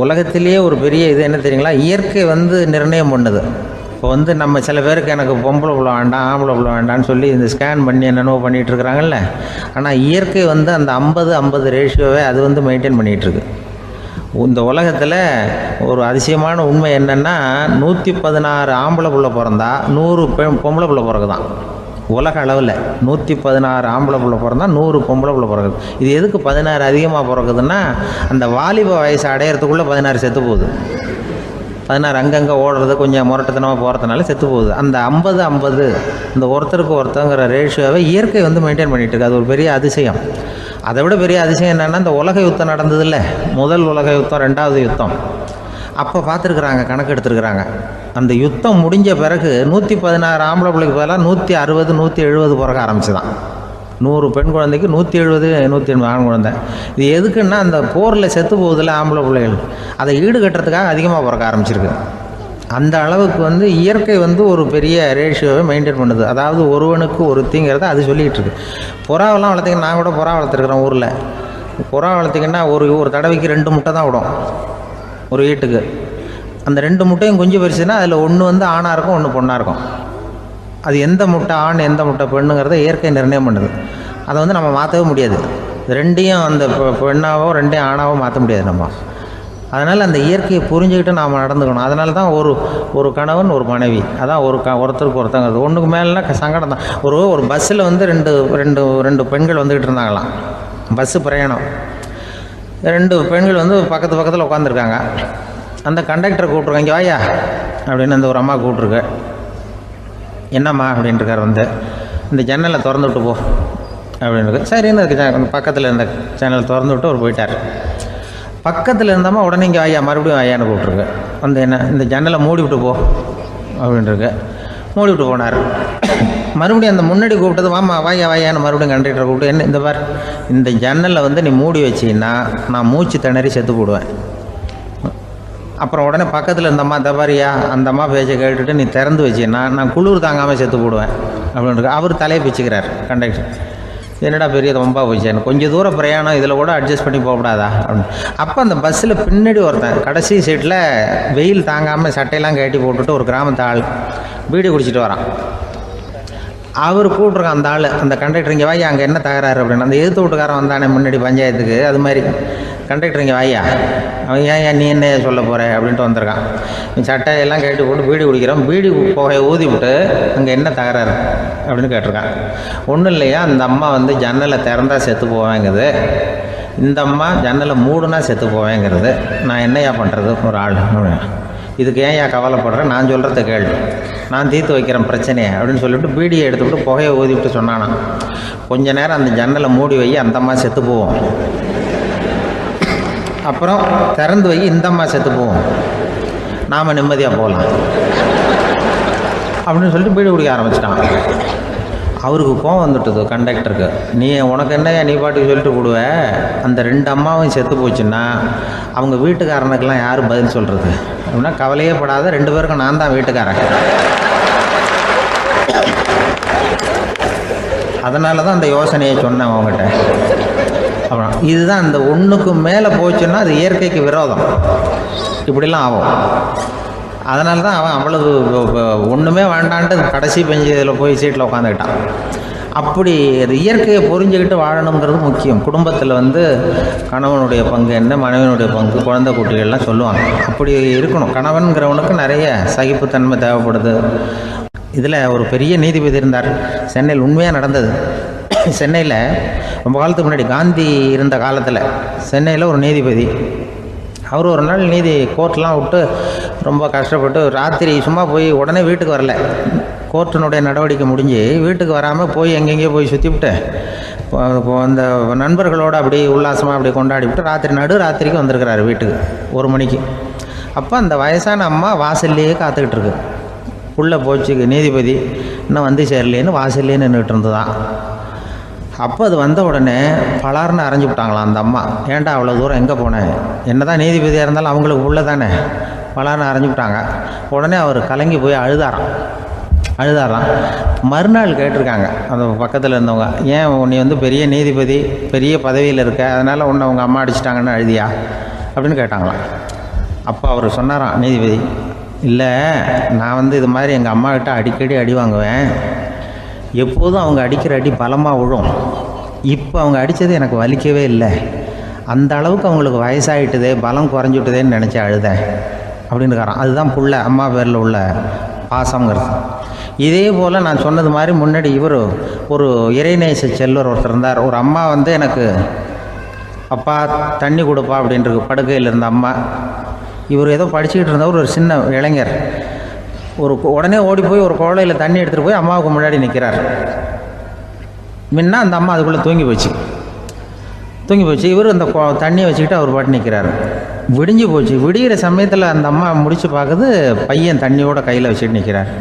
உலகத்திலேயே ஒரு பெரிய இது என்ன தெரியுங்களா, இயற்கை வந்து நிர்ணயம் பண்ணுது. இப்போ வந்து நம்ம சில பேருக்கு எனக்கு பொம்பளை பிள்ளை வேண்டாம் ஆம்பளை பிள்ளை வேண்டான்னு சொல்லி இந்த ஸ்கேன் பண்ணி என்னென்னவோ பண்ணிகிட்டு இருக்கிறாங்கல்ல. ஆனால் இயற்கை வந்து அந்த 50-50 ரேஷியோவை அது வந்து மெயின்டைன் பண்ணிகிட்ருக்கு. இந்த உலகத்தில் ஒரு அதிசயமான உண்மை என்னென்னா, 116 ஆம்பளை பிள்ளை பிறந்தா 100 பொம்பளை பிள்ளை பிறகுதான். உலக அளவில் 116 ஆம்பளை பிள்ளை பிறந்தா 100 பொம்பளை பிள்ளை பிறகுது. இது எதுக்கு 16 அதிகமாக பிறகுதுன்னா, அந்த வாலிப வயசு அடையிறதுக்குள்ளே 16 செத்து போகுது. 16 அங்கங்கே ஓடுறது கொஞ்சம் முரட்டத்தனமாக போகிறதுனால செத்து போகுது. அந்த 50-50 இந்த ஒருத்தருக்கு ஒருத்தங்கிற ரேஷியோவை இயற்கை வந்து மெயின்டைன் பண்ணிகிட்டு இருக்கு. அது ஒரு பெரிய அதிசயம். அதை விட பெரிய அதிசயம் என்னென்னா, இந்த உலக யுத்தம் நடந்ததில்ல, முதல் உலக யுத்தம், 2வது யுத்தம், அப்போ பார்த்துருக்குறாங்க, கணக்கு எடுத்துருக்குறாங்க. அந்த யுத்தம் முடிஞ்ச பிறகு 116 ஆம்பளை பிள்ளைக்கு பதிலாக 160 170 பிறக்க ஆரம்பிச்சு தான். 100 பெண் குழந்தைக்கு 170 180 ஆண் குழந்தை. இது எதுக்குன்னா, அந்த போரில் செத்து போகுதில்ல ஆம்பளை பிள்ளைகள், அதை ஈடுகட்டுறதுக்காக அதிகமாக பிறக்க ஆரம்பிச்சிருக்கு. அந்த அளவுக்கு வந்து இயற்கை வந்து ஒரு பெரிய ரேஷியோவை மெயின்டைன் பண்ணுது. அதாவது ஒருவனுக்கு ஒருத்திங்கிறத அது சொல்லிகிட்டு இருக்கு. புறாவெல்லாம் வளர்த்திங்கன்னா, நான் கூட புறா வளர்த்துருக்குறேன் ஊரில். புறா வளர்த்திங்கன்னா ஒரு தடவைக்கு 2 முட்டை தான் விடும் ஒரு வீட்டுக்கு. அந்த 2 முட்டையும் குஞ்சு பறிச்சுன்னா அதில் ஒன்று வந்து ஆணாக இருக்கும், ஒன்று பொண்ணாக இருக்கும். அது எந்த முட்டை ஆண் எந்த முட்டை பெண்ணுங்கிறத இயற்கை நிர்ணயம் பண்ணுது. அதை வந்து நம்ம மாற்றவே முடியாது. ரெண்டையும் அந்த பெண்ணாவோ 2 ஆணாவோ மாற்ற முடியாது நம்ம. அதனால் அந்த இயற்கையை புரிஞ்சுக்கிட்டு நாம் நடந்துக்கணும். அதனால தான் ஒரு கணவன் ஒரு மனைவி, அதான் ஒருத்தருக்கு ஒருத்தங்கிறது. ஒன்றுக்கு மேலேனா சங்கடம் தான். ஒரு பஸ்ஸில் வந்து ரெண்டு பெண்கள் வந்துக்கிட்டு இருந்தாங்களாம். பஸ்ஸு பிரயாணம். 2 பெண்கள் வந்து பக்கத்தில் உட்காந்துருக்காங்க. அந்த கண்டக்டரை கூப்பிட்ருக்காங்க, இங்கே வாயா அப்படின்னு அந்த ஒரு அம்மா கூப்பிட்ருக்கு. என்னம்மா அப்படின்ட்டுருக்கார். வந்து இந்த ஜன்னலை திறந்து விட்டு போ அப்படின்னு. சரின்னு அதுக்கு பக்கத்தில் இருந்த ஜன்னலை திறந்து விட்டு அவர் போயிட்டார். பக்கத்தில் இருந்தம்மா உடனே இங்கே வாயா மறுபடியும் வாயான்னு கூப்பிட்ருக்கு. வந்து என்ன இந்த ஜன்னலை மூடி விட்டு போ அப்படின்ட்டுருக்கு. மூடி விட்டு போனார். மறுபடியும் அந்த முன்னாடி கூப்பிட்டது வாமா வாயான்னு மறுபடியும் கண்டக்டரை கூப்பிட்டு, என்ன இந்த பார், இந்த ஜன்னலை வந்து நீ மூடி வச்சின்னா நான் மூச்சு திணறி செத்து போடுவேன். அப்புறம் உடனே பக்கத்தில் இருந்தம்மா தபாரியா அந்த அம்மா பேச்சை கேட்டுட்டு நீ திறந்து வச்சின்னா நான் குளிர் தாங்காமல் செத்து போடுவேன் அப்படின்ட்டு அவர் தலையை பிச்சுக்கிறார் கண்டக்டர். என்னடா பெரிய ரொம்ப போச்சு, கொஞ்சம் தூரம் பிரயாணம், இதில் கூட அட்ஜஸ்ட் பண்ணி போகக்கூடாதா அப்படின்னு. அப்போ அந்த பஸ்ஸில் பின்னாடி ஒருத்தன் கடைசி சீட்டில் வெயில் தாங்காமல் சட்டையெல்லாம் கட்டி போட்டுட்டு ஒரு கிராமத்து ஆள் பீடி குடிச்சிட்டு வரான். அவர் கூப்பிட்ருக்கான் அந்த ஆள், அந்த கண்டக்டர் இங்கே வாயா அங்கே என்ன தகராறு அப்படின்னு. அந்த எதிர்த்து வீட்டுக்காரன் வந்தானே முன்னாடி பஞ்சாயத்துக்கு, அது மாதிரி கண்டக்டர் இங்கே வாயா, அவன் ஏன் நீ என்ன சொல்ல போகிற அப்படின்ட்டு வந்திருக்கான். சட்டையெல்லாம் கேட்டு போட்டு பீடி குடிக்கிறோம், பீடி புகையை ஊதி விட்டு அங்கே என்ன தகராறு அப்படின்னு கேட்டிருக்கான். ஒன்றும் இல்லையா, அந்த அம்மா வந்து ஜன்னலை திறந்தா செத்து போவேங்கிறது, இந்த அம்மா ஜன்னலை மூடுனா செத்து போவேங்கிறது, நான் என்னையா பண்ணுறது ஒரு ஆள் அப்படின்னு. இதுக்கு ஏன் கவலைப்படுறேன், நான் சொல்கிறத கேள், நான் தீர்த்து வைக்கிறேன் பிரச்சனையை அப்படின்னு சொல்லிவிட்டு பீடியை எடுத்துக்கிட்டு புகையை ஊதிவிட்டு சொன்னானா, கொஞ்ச நேரம் அந்த ஜன்னலை மூடி வை, அந்த அம்மா செத்து போவோம், அப்புறம் திறந்து வை, இந்த அம்மா செத்து போவோம், நாம் நிம்மதியாக போகலாம் அப்படின்னு சொல்லிட்டு பீடி குடிக்க ஆரம்பிச்சிட்டான். அவருக்கு கோவம் வந்துட்டுது கண்டக்டருக்கு. நீ உனக்கு என்னையா நீ பாட்டுக்கு சொல்லிட்டு போடுவ, அந்த 2 அம்மாவும் செத்து போச்சுன்னா அவங்க வீட்டுக்காரனுக்கெல்லாம் யார் பதில் சொல்கிறது அப்படின்னா, கவலையே படாத, 2 பேருக்கும் நான் தான் வீட்டுக்காரன். அதனால தான் அந்த யோசனையை சொன்னேன் அவங்ககிட்ட. அப்புறம் இதுதான் இந்த ஒன்றுக்கு மேலே போச்சுன்னா அது இயற்கைக்கு விரோதம், இப்படிலாம் ஆகும். அதனால தான் அவன் அவ்வளவு ஒன்றுமே வேண்டான்ட்டு கடைசி பெஞ்சு இதில் போய் சீட்டில் உட்காந்துக்கிட்டான். அப்படி அது இயற்கையை புரிஞ்சுக்கிட்டு வாழணுங்கிறது முக்கியம். குடும்பத்தில் வந்து கணவனுடைய பங்கு என்ன, மனைவியினுடைய பங்கு, குழந்தை குட்டிகள்லாம் சொல்லுவாங்க. அப்படி இருக்கணும். கணவன்கிறவனுக்கு நிறைய சகிப்புத்தன்மை தேவைப்படுது. இதில் ஒரு பெரிய நீதிபதி இருந்தார் சென்னையில், உண்மையாக நடந்தது. சென்னையில் ரொம்ப காலத்துக்கு முன்னாடி காந்தி இருந்த காலத்தில் சென்னையில் ஒரு நீதிபதி, அவர் ஒரு நாள் நீதி கோர்ட்லாம் விட்டு ரொம்ப கஷ்டப்பட்டு ராத்திரி சும்மா போய் உடனே வீட்டுக்கு வரல, கோர்ட்டினுடைய நடவடிக்கை முடிஞ்சு வீட்டுக்கு வராமல் போய் எங்கெங்கேயோ போய் சுற்றிவிட்டு அந்த நண்பர்களோடு அப்படி உல்லாசமாக அப்படி கொண்டாடிவிட்டு ராத்திரிக்கு வந்திருக்கிறாரு வீட்டுக்கு 1 மணிக்கு. அப்போ அந்த வயசான அம்மா வாசல்லையே காத்துக்கிட்டு இருக்கு. உள்ளே போச்சு நீதிபதி இன்னும் வந்து சேரலேன்னு வாசல்லையே நின்றுட்டு இருந்துதான். அப்போ அது வந்த உடனே பலார்னு அரைஞ்சி விட்டாங்களாம் அந்த அம்மா. ஏன்டா அவ்வளோ தூரம் எங்கே போனேன்? என்ன தான் நீதிபதியாக இருந்தாலும் அவங்களுக்கு உள்ள தானே. பலார்னு அரைஞ்சி விட்டாங்க. உடனே அவர் கலங்கி போய் அழுதாராம். மறுநாள் கேட்டிருக்காங்க அந்த பக்கத்தில் இருந்தவங்க, ஏன் நீ வந்து பெரிய நீதிபதி, பெரிய பதவியில் இருக்க, அதனால் உன்னை அவங்க அம்மா அடிச்சிட்டாங்கன்னு அழுதியா அப்படின்னு கேட்டாங்களாம். அப்போ அவர் சொன்னாராம் நீதிபதி, இல்லை நான் வந்து இது மாதிரி எங்கள் அம்மாக்கிட்ட அடிக்கடி அடி வாங்குவேன். எப்போதும் அவங்க அடிக்கிற அடி பலமாக விழும். இப்போ அவங்க அடித்தது எனக்கு வலிக்கவே இல்லை. அந்த அளவுக்கு அவங்களுக்கு வயசாகிட்டுதே, பலம் குறைஞ்சிட்டுதேன்னு நினச்சி அழுதேன் அப்படின்னு இருக்காராம். அதுதான் புள்ள அம்மா பேரில் உள்ள பாசங்கிறது. இதே போல் நான் சொன்னது மாதிரி முன்னாடி இவர் ஒரு இறைநேச செல்வர் ஒருத்தர் இருந்தார். ஒரு அம்மா வந்து எனக்கு அப்பா தண்ணி கொடுப்பா அப்படின்றது படுக்கையில் இருந்த அம்மா. இவர் ஏதோ படிச்சுக்கிட்டு இருந்தவர், ஒரு சின்ன இளைஞர் உடனே ஓடி போய் ஒரு குவளையில் தண்ணி எடுத்துகிட்டு போய் அம்மாவுக்கு முன்னாடி நிற்கிறார். முன்ன அந்த அம்மா அதுக்குள்ளே தூங்கி போச்சு. இவர் அந்த தண்ணியை வச்சுக்கிட்டு அவர் பாட்டு நிற்கிறார். விடிஞ்சு போச்சு. விடிகிற சமயத்தில் அந்த அம்மா முடிச்சு பார்க்குது, பையன் தண்ணியோட கையில் வச்சுட்டு நிற்கிறார்.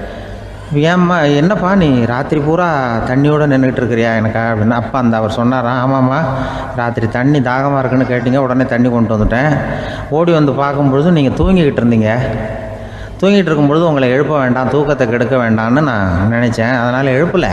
ஏம்மா என்னப்பா நீ ராத்திரி பூரா தண்ணியோடு நின்றுட்டு இருக்கிறியா எனக்கா அப்படின்னு. அப்போ அவர் சொன்னாராம், ஆமாம்மா ராத்திரி தண்ணி தாகமாக இருக்குன்னு கேட்டிங்க, உடனே தண்ணி கொண்டு வந்துட்டேன். ஓடி வந்து பார்க்கும்பொழுது நீங்கள் தூங்கிக்கிட்டு இருந்தீங்க. தூங்கிட்டு இருக்கும்பொழுது உங்களை எழுப்ப வேண்டாம், தூக்கத்தை கெடுக்க வேண்டாம்னு நான் நினச்சேன். அதனால் எழுப்பலை.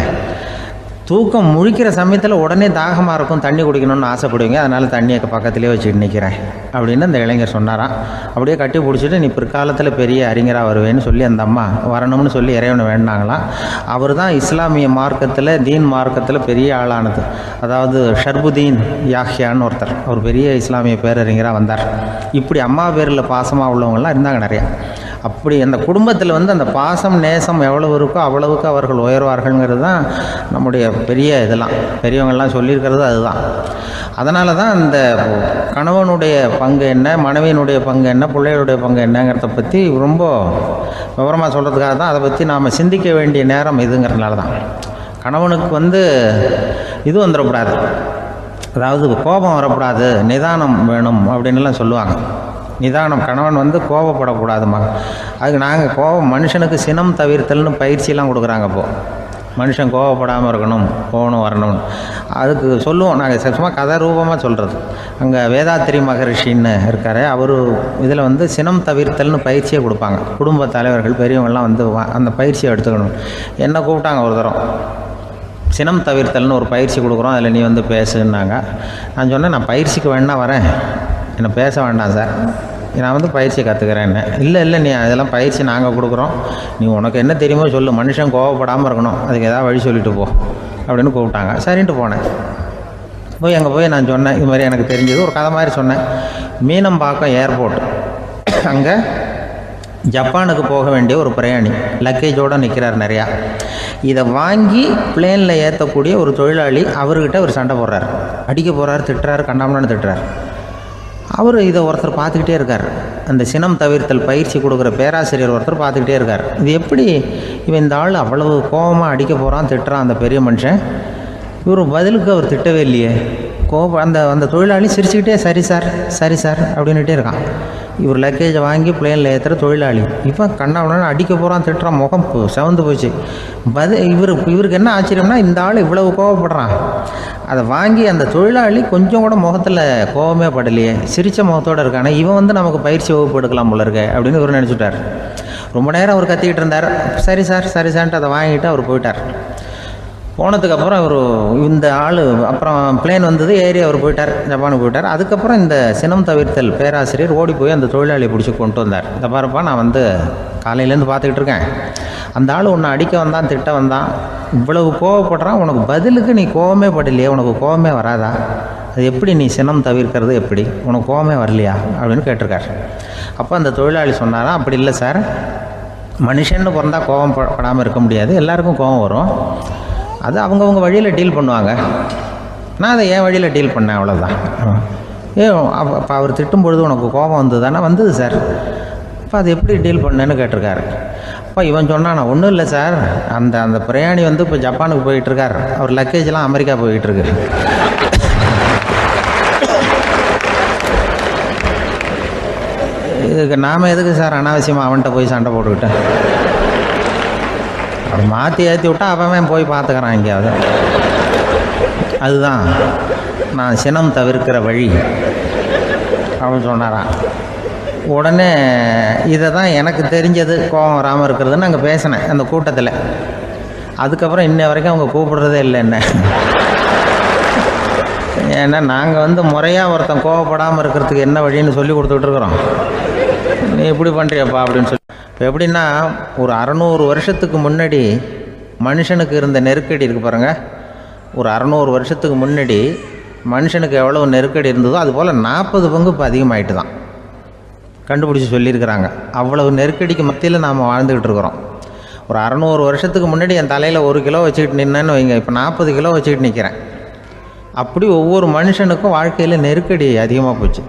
தூக்கம் முழிக்கிற சமயத்தில் உடனே தாகமாக இருக்கும், தண்ணி குடிக்கணும்னு ஆசைப்படுவீங்க, அதனால் தண்ணியை பக்கத்துலேயே வச்சுட்டு நிற்கிறேன் அப்படின்னு அந்த இளைஞர் சொன்னாராம். அப்படியே கட்டி பிடிச்சிட்டு நீ பிற்காலத்தில் பெரிய அறிஞராக வருவேன்னு சொல்லி அந்த அம்மா வரணும்னு சொல்லி இறைவனை வேண்டாங்களாம். அவர் தான் இஸ்லாமிய மார்க்கத்தில், தீன் மார்க்கத்தில் பெரிய ஆளானது. அதாவது ஷர்புதீன் யாஹ்யான்னு ஒருத்தர், அவர் பெரிய இஸ்லாமிய பேரறிஞராக வந்தார். இப்படி அம்மா பேரில் பாசமாக உள்ளவங்களாம் இருந்தாங்க நிறையா. அப்படி அந்த குடும்பத்தில் வந்து அந்த பாசம் நேசம் எவ்வளவு இருக்கோ அவ்வளவுக்கு அவர்கள் உயர்வார்கள்ங்கிறது தான் நம்முடைய பெரிய இதெல்லாம் பெரியவங்கள்லாம் சொல்லியிருக்கிறது அதுதான். அதனால தான் அந்த கணவனுடைய பங்கு என்ன, மனைவியினுடைய பங்கு என்ன, பிள்ளைகளுடைய பங்கு என்னங்கிறத பற்றி ரொம்ப விவரமாக சொல்கிறதுக்காக தான் அதை பற்றி நாம் சிந்திக்க வேண்டிய நேரம் இதுங்கிறதுனால தான். கணவனுக்கு வந்து இது வந்துடக்கூடாது, அதாவது கோபம் வரக்கூடாது, நிதானம் வேணும் அப்படின்லாம் சொல்லுவாங்க. நிதானம், கணவன் வந்து கோபப்படக்கூடாதுமா. அதுக்கு நாங்கள் மனுஷனுக்கு சினம் தவிர்த்தல்னு பயிற்சியெல்லாம் கொடுக்குறாங்க. இப்போது மனுஷன் கோபப்படாமல் இருக்கணும், போகணும் வரணும், அதுக்கு சொல்லுவோம் நாங்கள். சும்மா கதை ரூபமாக சொல்கிறது. அங்கே வேதாத்திரி மகரிஷின்னு இருக்கார், அவர் இதில் வந்து சினம் தவிர்த்தல்னு பயிற்சியை கொடுப்பாங்க. குடும்ப தலைவர்கள் பெரியவங்கள்லாம் வந்து அந்த பயிற்சியை எடுத்துக்கணும். என்ன கூப்பிட்டாங்க ஒரு தரம், சினம் தவிர்த்தல்னு ஒரு பயிற்சி கொடுக்குறோம், அதில் நீ வந்து பேசுன்னாங்க. நான் சொன்னேன், நான் பயிற்சிக்கு வேணா வரேன், என்னை பேச வேண்டாம் சார், நான் வந்து பயிற்சி கற்றுக்கிறேன். இல்லை நீ அதெல்லாம் பயிற்சி நாங்கள் கொடுக்குறோம், நீ உனக்கு என்ன தெரியுமோ சொல்லு, மனுஷன் கோவப்படாமல் இருக்கணும், அதுக்கு ஏதாவது வழி சொல்லிட்டு போ அப்படின்னு கூப்பிட்டாங்க. சரின்ட்டு போனேன். அங்கே போய் நான் சொன்னேன், இது மாதிரி எனக்கு தெரிஞ்சது ஒரு கதை மாதிரி சொன்னேன். மீனம்பாக்கம் ஏர்போர்ட், அங்கே ஜப்பானுக்கு போக வேண்டிய ஒரு பிரயாணி லக்கேஜோடு நிற்கிறார் நிறையா. இதை வாங்கி பிளேனில் ஏற்றக்கூடிய ஒரு தொழிலாளி அவர்கிட்ட ஒரு சண்டை போடுறார், அடிக்க போகிறார், திட்டுறாரு, கண்டாமலான்னு திட்டுறார். அவர் இதை ஒருத்தர் பார்த்துக்கிட்டே இருக்கார். அந்த சினம் தவிர்த்தல் பயிற்சி கொடுக்குற பேராசிரியர் ஒருத்தர் பார்த்துக்கிட்டே இருக்கார். இது எப்படி இவன் இந்த ஆள் அவ்வளவு கோபமாக அடிக்க போகிறான், திட்டுறான் அந்த பெரிய மனுஷன், இவர் பதிலுக்கு அவர் திட்டவே இல்லையே. அந்த தொழிலாளி சிரிச்சுக்கிட்டே சரி சார் அப்படின்னுட்டே இருக்கான். இவர் லக்கேஜை வாங்கி பிளேனில் ஏற்றுற தொழிலாளி இப்போ கண்ணாவுடனே அடிக்க போகிறான், திட்டுறான், முகம் செவந்து போச்சு. இவருக்கு என்ன ஆச்சரியம்னா, இந்த ஆள் இவ்வளவு கோவப்படுறான், அதை வாங்கி அந்த தொழிலாளி கொஞ்சம் கூட முகத்தில் கோபமே படலையே, சிரித்த முகத்தோடு இருக்கானே, இவன் வந்து நமக்கு பயிற்சி வகுப்பு எடுக்கலாம் போல இருக்கே அப்படின்னு இவர் நினச்சிட்டார். ரொம்ப நேரம் அவர் கத்திக்கிட்டு இருந்தார். சரி சார்ன்ட்டு அதை வாங்கிட்டு அவர் போயிட்டார். போனதுக்கப்புறம் அவர் இந்த ஆள் அப்புறம் பிளேன் வந்தது, ஏறி அவர் போயிட்டார், ஜப்பானுக்கு போயிட்டார். அதுக்கப்புறம் இந்த சினம் தவிர்த்தல் பேராசிரியர் ஓடி போய் அந்த தொழிலாளியை பிடிச்சி கொண்டு வந்தார். இந்த பாருப்பா, நான் வந்து காலையிலேருந்து பார்த்துக்கிட்டு இருக்கேன், அந்த ஆள் உன்னை அடிக்க வந்தான், திட்ட வந்தான், இவ்வளவு கோவப்படுறான், உனக்கு பதிலுக்கு நீ கோவமே படலையே, உனக்கு கோவமே வராதா, அது எப்படி நீ சினம் தவிர்க்கிறது, எப்படி உனக்கு கோவமே வரலையா அப்படின்னு கேட்டிருக்கார். அப்போ அந்த தொழிலாளி சொன்னாராம், அப்படி இல்லை சார், மனுஷன்னு பிறந்தா கோவம் படாமல் இருக்க முடியாது, எல்லாருக்கும் கோவம் வரும், அது அவங்கவுங்க வழியில் டீல் பண்ணுவாங்க, நான் அதை என் வழியில் டீல் பண்ணேன், அவ்வளோதான். அப்போ அவர் திட்டும் பொழுது உனக்கு கோபம் வந்தது தானே? வந்தது சார். அப்போ அது எப்படி டீல் பண்ணேன்னு கேட்டிருக்காரு. அப்போ இவன் சொன்னான், ஒன்றும் இல்லை சார், அந்த பிரயாணி வந்து இப்போ ஜப்பானுக்கு போயிட்டுருக்கார், அவர் லக்கேஜ்லாம் அமெரிக்கா போயிட்டுருக்கு. இதுக்கு நாம் எதுக்கு சார் அனாவசியமாக அவன்கிட்ட போய் சண்டை போட்டுக்கிட்டேன்? அப்படி மாற்றி ஏற்றி விட்டா அவன் போய் பார்த்துக்கிறான் எங்கேயாவது. அதுதான் நான் சினம் தவிர்க்கிற வழி அப்படின்னு சொன்னாரான். உடனே இதை தான் எனக்கு தெரிஞ்சது கோபம் வராமல் இருக்கிறதுன்னு அங்கே பேசினேன் அந்த கூட்டத்தில். அதுக்கப்புறம் இன்ன வரைக்கும் அவங்க கூப்பிடுறதே இல்லை என்ன. ஏன்னா நாங்கள் வந்து முறையாக ஒருத்தன் கோவப்படாமல் இருக்கிறதுக்கு என்ன வழின்னு சொல்லி கொடுத்துட்ருக்குறோம். நீ இப்படி பண்ணுறியப்பா அப்படின்னு சொல்லி. இப்போ எப்படின்னா, ஒரு 600 வருஷத்துக்கு முன்னாடி மனுஷனுக்கு இருந்த நெருக்கடி இருக்குது பாருங்கள். ஒரு 600 வருஷத்துக்கு முன்னாடி மனுஷனுக்கு எவ்வளோ நெருக்கடி இருந்ததோ அதுபோல் 40 பங்கு இப்போ அதிகமாகிட்டு தான் கண்டுபிடிச்சி சொல்லியிருக்கிறாங்க. அவ்வளவு நெருக்கடிக்கு மத்தியில் நாம் வாழ்ந்துக்கிட்டு இருக்கிறோம். ஒரு 600 வருஷத்துக்கு முன்னாடி என் தலையில் 1 கிலோ வச்சுக்கிட்டு நின்னேன்னு வைங்க, இப்போ 40 கிலோ வச்சுக்கிட்டு நிற்கிறேன். அப்படி ஒவ்வொரு மனுஷனுக்கும் வாழ்க்கையில் நெருக்கடி அதிகமாக போச்சு.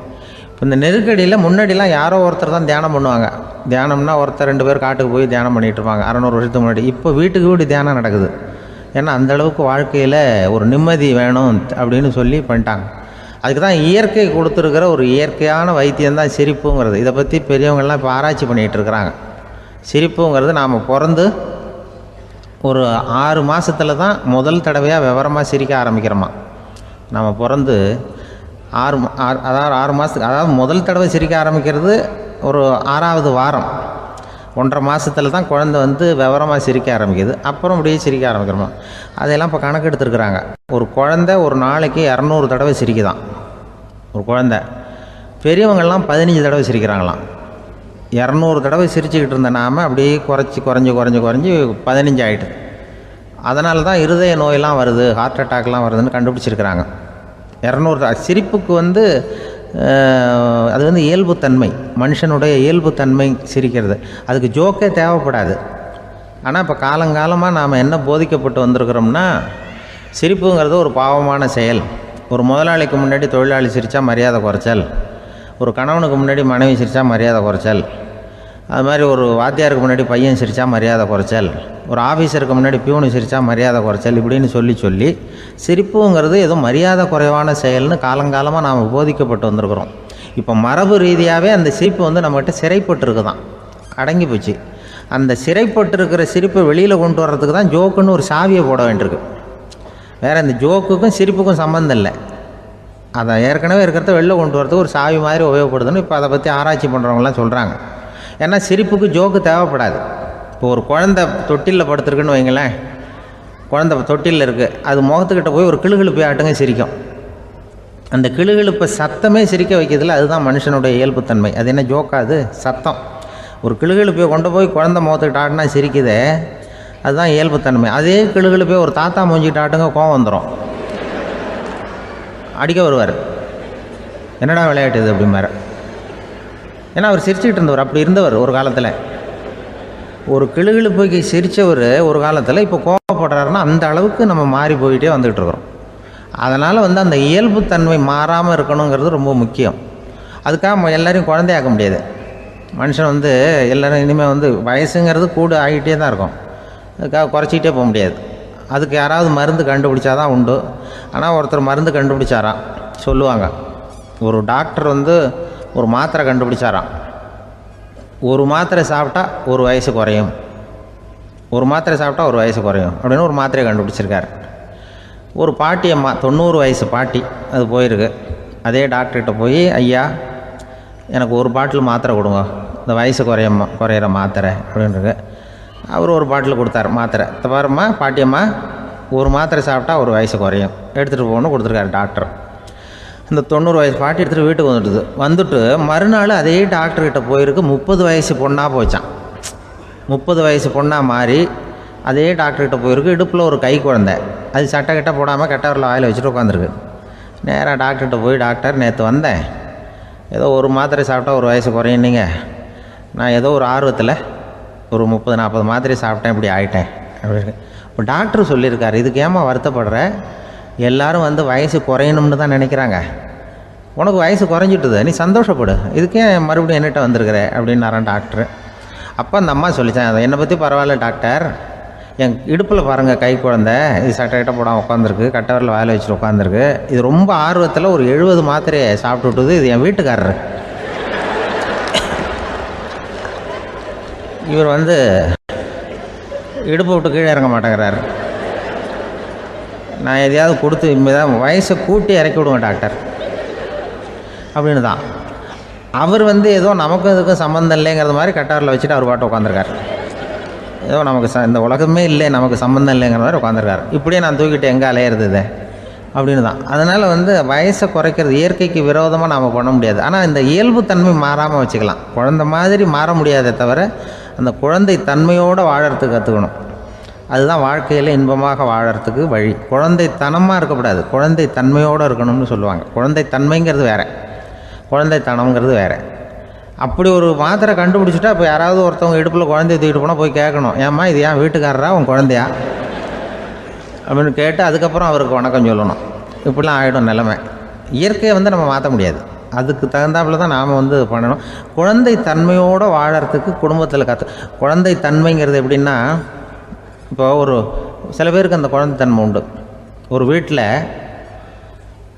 இப்போ இந்த நெருக்கடியில் முன்னாடிலாம் யாரோ ஒருத்தர் தான் தியானம் பண்ணுவாங்க. தியானம்னா ஒருத்தர் 2 பேர் காட்டுக்கு போய் தியானம் பண்ணிகிட்டு இருப்பாங்க 600 வருஷத்துக்கு முன்னாடி. இப்போ வீட்டுக்கு வீடு தியானம் நடக்குது. ஏன்னா அந்தளவுக்கு வாழ்க்கையில் ஒரு நிம்மதி வேணும் அப்படின்னு சொல்லி பண்ணிட்டாங்க. அதுக்கு தான் இயற்கை கொடுத்துருக்கிற ஒரு இயற்கையான வைத்தியம்தான் சிரிப்புங்கிறது. இதை பற்றி பெரியவங்கள்லாம் இப்போ ஆராய்ச்சி பண்ணிகிட்டு இருக்கிறாங்க. சிரிப்புங்கிறது நாம் பிறந்து ஒரு 6 மாதத்தில் தான் முதல் தடவையாக விவரமாக சிரிக்க ஆரம்பிக்கிறோமா. நம்ம பிறந்து 6 மாதத்துக்கு, அதாவது முதல் தடவை சிரிக்க ஆரம்பிக்கிறது ஒரு 6ஆவது வாரம், 1.5 மாதத்தில் தான் குழந்தை வந்து விவரமாக சிரிக்க ஆரம்பிக்குது. அப்புறம் அப்படியே சிரிக்க ஆரம்பிக்கிறோமா. அதையெல்லாம் இப்போ கணக்கு எடுத்துருக்குறாங்க. ஒரு குழந்தை ஒரு நாளைக்கு 200 தடவை சிரிக்குதான் ஒரு குழந்தை. பெரியவங்கள்லாம் 15 தடவை சிரிக்கிறாங்களாம். 200 தடவை சிரிச்சுக்கிட்டு இருந்த நாம் அப்படியே குறைஞ்சி 15 ஆகிட்டு. அதனால தான் இருதய நோயெல்லாம் வருது, ஹார்ட் அட்டாக்லாம் வருதுன்னு கண்டுபிடிச்சிருக்கிறாங்க. 200 சிரிப்புக்கு வந்து அது வந்து இயல்புத்தன்மை, மனுஷனுடைய இயல்புத்தன்மை சிரிக்கிறது. அதுக்கு ஜோக்கே தேவைப்படாது. ஆனால் இப்போ காலங்காலமாக நாம் என்ன போதிக்கப்பட்டு வந்திருக்கிறோம்னா, சிரிப்புங்கிறது ஒரு பாவமான செயல். ஒரு முதலாளிக்கு முன்னாடி தொழிலாளி சிரித்தா மரியாதை குறைச்சல், ஒரு கணவனுக்கு முன்னாடி மனைவி சிரித்தா மரியாதை குறைச்சல், அது மாதிரி ஒரு வாத்தியாருக்கு முன்னாடி பையன் சிரித்தா மரியாதை குறைச்சல், ஒரு ஆஃபீஸருக்கு முன்னாடி பியூனு சிரித்தா மரியாதை குறைச்சல், இப்படின்னு சொல்லி சிரிப்புங்கிறது ஏதோ மரியாதை குறைவான செயல்னு காலங்காலமாக நாம் போதிக்கப்பட்டு வந்திருக்கிறோம். இப்போ மரபு ரீதியாகவே அந்த சிரிப்பு வந்து நம்மகிட்ட சிறைப்பட்டுருக்கு தான், அடங்கி போச்சு. அந்த சிறைப்பட்டிருக்கிற சிரிப்பை வெளியில் கொண்டு வர்றதுக்கு தான் ஜோக்குன்னு ஒரு சாவியை போட வேண்டியிருக்கு. வேறு இந்த ஜோக்குக்கும் சிரிப்புக்கும் சம்மந்தம் இல்லை. அதை ஏற்கனவே இருக்கிறத வெளில கொண்டு வரதுக்கு ஒரு சாவி மாதிரி உபயோகப்படுதுன்னு இப்போ அதை பற்றி ஆராய்ச்சி பண்ணுறவங்களாம் சொல்கிறாங்க. ஏன்னா சிரிப்புக்கு ஜோக்கு தேவைப்படாது. இப்போ ஒரு குழந்தை தொட்டிலில் படுத்துருக்குன்னு வைங்களேன், குழந்தை தொட்டிலில் இருக்குது, அது முகத்துக்கிட்ட போய் ஒரு கிளுகிழுப்பை ஆட்டுங்க சிரிக்கும். அந்த கிளுகிழுப்பை சத்தமே சிரிக்க வைக்கிறதுல அதுதான் மனுஷனுடைய இயல்புத்தன்மை. அது என்ன ஜோக்காது? சத்தம். ஒரு கிளுகிழுப்பையை கொண்டு போய் குழந்தை முகத்துக்கிட்ட ஆட்டினா சிரிக்குதே, அதுதான் இயல்புத்தன்மை. அதே கிளுகிழுப்பையை ஒரு தாத்தா மூஞ்சிக்கிட்ட ஆட்டுங்க, கோவம் வந்துடும், அடிக்க வருவார். என்னடா விளையாட்டு இது அப்படிம்பாரு. ஏன்னா அவர் சிரிச்சுக்கிட்டு இருந்தவர், அப்படி இருந்தவர் ஒரு காலத்தில். ஒரு கிளுகிழுப்பைக்கு சிரித்தவர் ஒரு காலத்தில் இப்போ கோவப்படுறாருன்னா அந்த அளவுக்கு நம்ம மாறி போயிட்டே வந்துகிட்டு இருக்கிறோம். அதனால் வந்து அந்த இயல்புத்தன்மை மாறாமல் இருக்கணுங்கிறது ரொம்ப முக்கியம். அதுக்காக எல்லோரையும் குழந்தையாக்க முடியாது. மனுஷன் வந்து எல்லோரும் இனிமேல் வந்து வயசுங்கிறது கூட ஆகிட்டே தான் இருக்கும். அதுக்காக குறைச்சிக்கிட்டே போக முடியாது. அதுக்கு யாராவது மருந்து கண்டுபிடிச்சாதான் உண்டு. ஆனால் ஒருத்தர் மருந்து கண்டுபிடிச்சாராம், சொல்லுவாங்க. ஒரு டாக்டர் வந்து ஒரு மாத்திரை கண்டுபிடிச்சாராம். ஒரு மாத்திரை சாப்பிட்டா ஒரு வயசு குறையும், ஒரு மாத்திரை சாப்பிட்டா ஒரு வயசு குறையும் அப்படின்னு ஒரு மாத்திரையை கண்டுபிடிச்சிருக்காரு. ஒரு பாட்டி அம்மா, 90 வயசு பாட்டி, அது போயிருக்கு. அதே டாக்டர்கிட்ட போய், ஐயா எனக்கு ஒரு பாட்டில் மாத்திரை கொடுங்க, இந்த வயசு குறையிற மாத்திரை அப்படின்றது. அவர் ஒரு பாட்டில் கொடுத்தாரு மாத்திரை. பாரும்மா பாட்டியம்மா, ஒரு மாத்திரை சாப்பிட்டா ஒரு வயசு குறையும், எடுத்துகிட்டு போகணும்னு கொடுத்துருக்காரு டாக்டர். இந்த 90 வயசு பாட்டி எடுத்துகிட்டு வீட்டுக்கு வந்துட்டு மறுநாள் அதே டாக்டர்கிட்ட போயிருக்கு. 30 வயசு பொண்ணாக போச்சான். 30 வயசு பொண்ணாக மாறி அதே டாக்டர்கிட்ட போயிருக்கு. இடுப்பில் ஒரு கை குழந்தை, அது சட்டை கிட்ட போடாமல் கெட்டவரில் வாயில் வச்சுட்டு உட்காந்துருக்கு. நேராக டாக்டர்கிட்ட போய், டாக்டர் நேற்று வந்தேன், ஏதோ ஒரு மாத்திரை சாப்பிட்டா ஒரு வயசு குறையுன்னீங்க, நான் ஏதோ ஒரு ஆர்வத்தில் ஒரு 30-40 மாத்திரை சாப்பிட்டேன், இப்படி ஆகிட்டேன் அப்படின்னு. இப்போ டாக்டர் சொல்லியிருக்காரு, இதுக்கு ஏமா வருத்தப்படுற, எல்லோரும் வந்து வயசு குறையணும்னு தான் நினைக்கிறாங்க, உனக்கு வயசு குறைஞ்சிட்டுது, நீ சந்தோஷப்படு, இதுக்கே மறுபடியும் என்னட்ட வந்திருக்கிற அப்படின்னாரான் டாக்டர். அப்போ அந்த அம்மா சொல்லித்தேன், அதை என்னை பற்றி பரவாயில்ல டாக்டர், என் இடுப்பில் பாருங்கள் கை குழந்தை, இது சட்டை கிட்ட போடாமல் உட்காந்துருக்கு, கட்டவரில் வாயில் வச்சுட்டு உட்காந்துருக்கு, இது ரொம்ப ஆர்வத்தில் ஒரு 70 மாத்திரையை சாப்பிட்டு விட்டுது, இது என் வீட்டுக்காரரு. இவர் இடுப்பை விட்டு கீழே இறங்க மாட்டேங்கிறார். நான் எதையாவது கொடுத்து இனிமேதான் வயசை கூட்டி இறக்கி விடுவேன் டாக்டர் அப்படின்னு தான். அவர் ஏதோ நமக்கும் இதுக்கும் சம்மந்தம் இல்லைங்கிறது மாதிரி கட்டாரில் வச்சுட்டு அவர் பாட்டு உட்காந்துருக்கார். ஏதோ நமக்கு இந்த உலகமே இல்லை, நமக்கு சம்மந்தம் இல்லைங்கிற மாதிரி உட்காந்துருக்கார். இப்படியே நான் தூக்கிட்டு எங்கே அலையிறது அப்படின்னு தான். அதனால் வயசை குறைக்கிறது இயற்கைக்கு விரோதமாக நாம் பண்ண முடியாது. ஆனால் இந்த இயல்பு தன்மை மாறாமல் வச்சுக்கலாம். குழந்தை மாதிரி மாற முடியாதே தவிர அந்த குழந்தை தன்மையோடு வாழறதுக்கு கற்றுக்கணும். அதுதான் வாழ்க்கையில் இன்பமாக வாழறதுக்கு வழி. குழந்தைத்தனமாக இருக்கக்கூடாது, குழந்தை தன்மையோடு இருக்கணும்னு சொல்லுவாங்க. குழந்தை தன்மைங்கிறது வேறு, குழந்தைத்தனம்ங்கிறது வேறு. அப்படி ஒரு மாத்திரை கண்டுபிடிச்சிட்டா இப்போ யாராவது ஒருத்தவங்க இடுப்பில் குழந்தைய தூக்கிட்டு போனால் போய் கேட்கணும், ஏம்மா இது ஏன் வீட்டுக்காரரா உன் குழந்தையா அப்படின்னு கேட்டு அதுக்கப்புறம் அவருக்கு வணக்கம் சொல்லணும். இப்படிலாம் ஆகிடும் நிலைமை. இயற்கையை நம்ம மாற்ற முடியாது, அதுக்கு தகுந்தாப்புல தான் நாம் பண்ணணும். குழந்தை தன்மையோடு வாழறதுக்கு குடும்பத்தில் குழந்தை தன்மைங்கிறது எப்படின்னா, இப்போ சில பேருக்கு அந்த குழந்தைத்தன்மை உண்டு. ஒரு வீட்டில்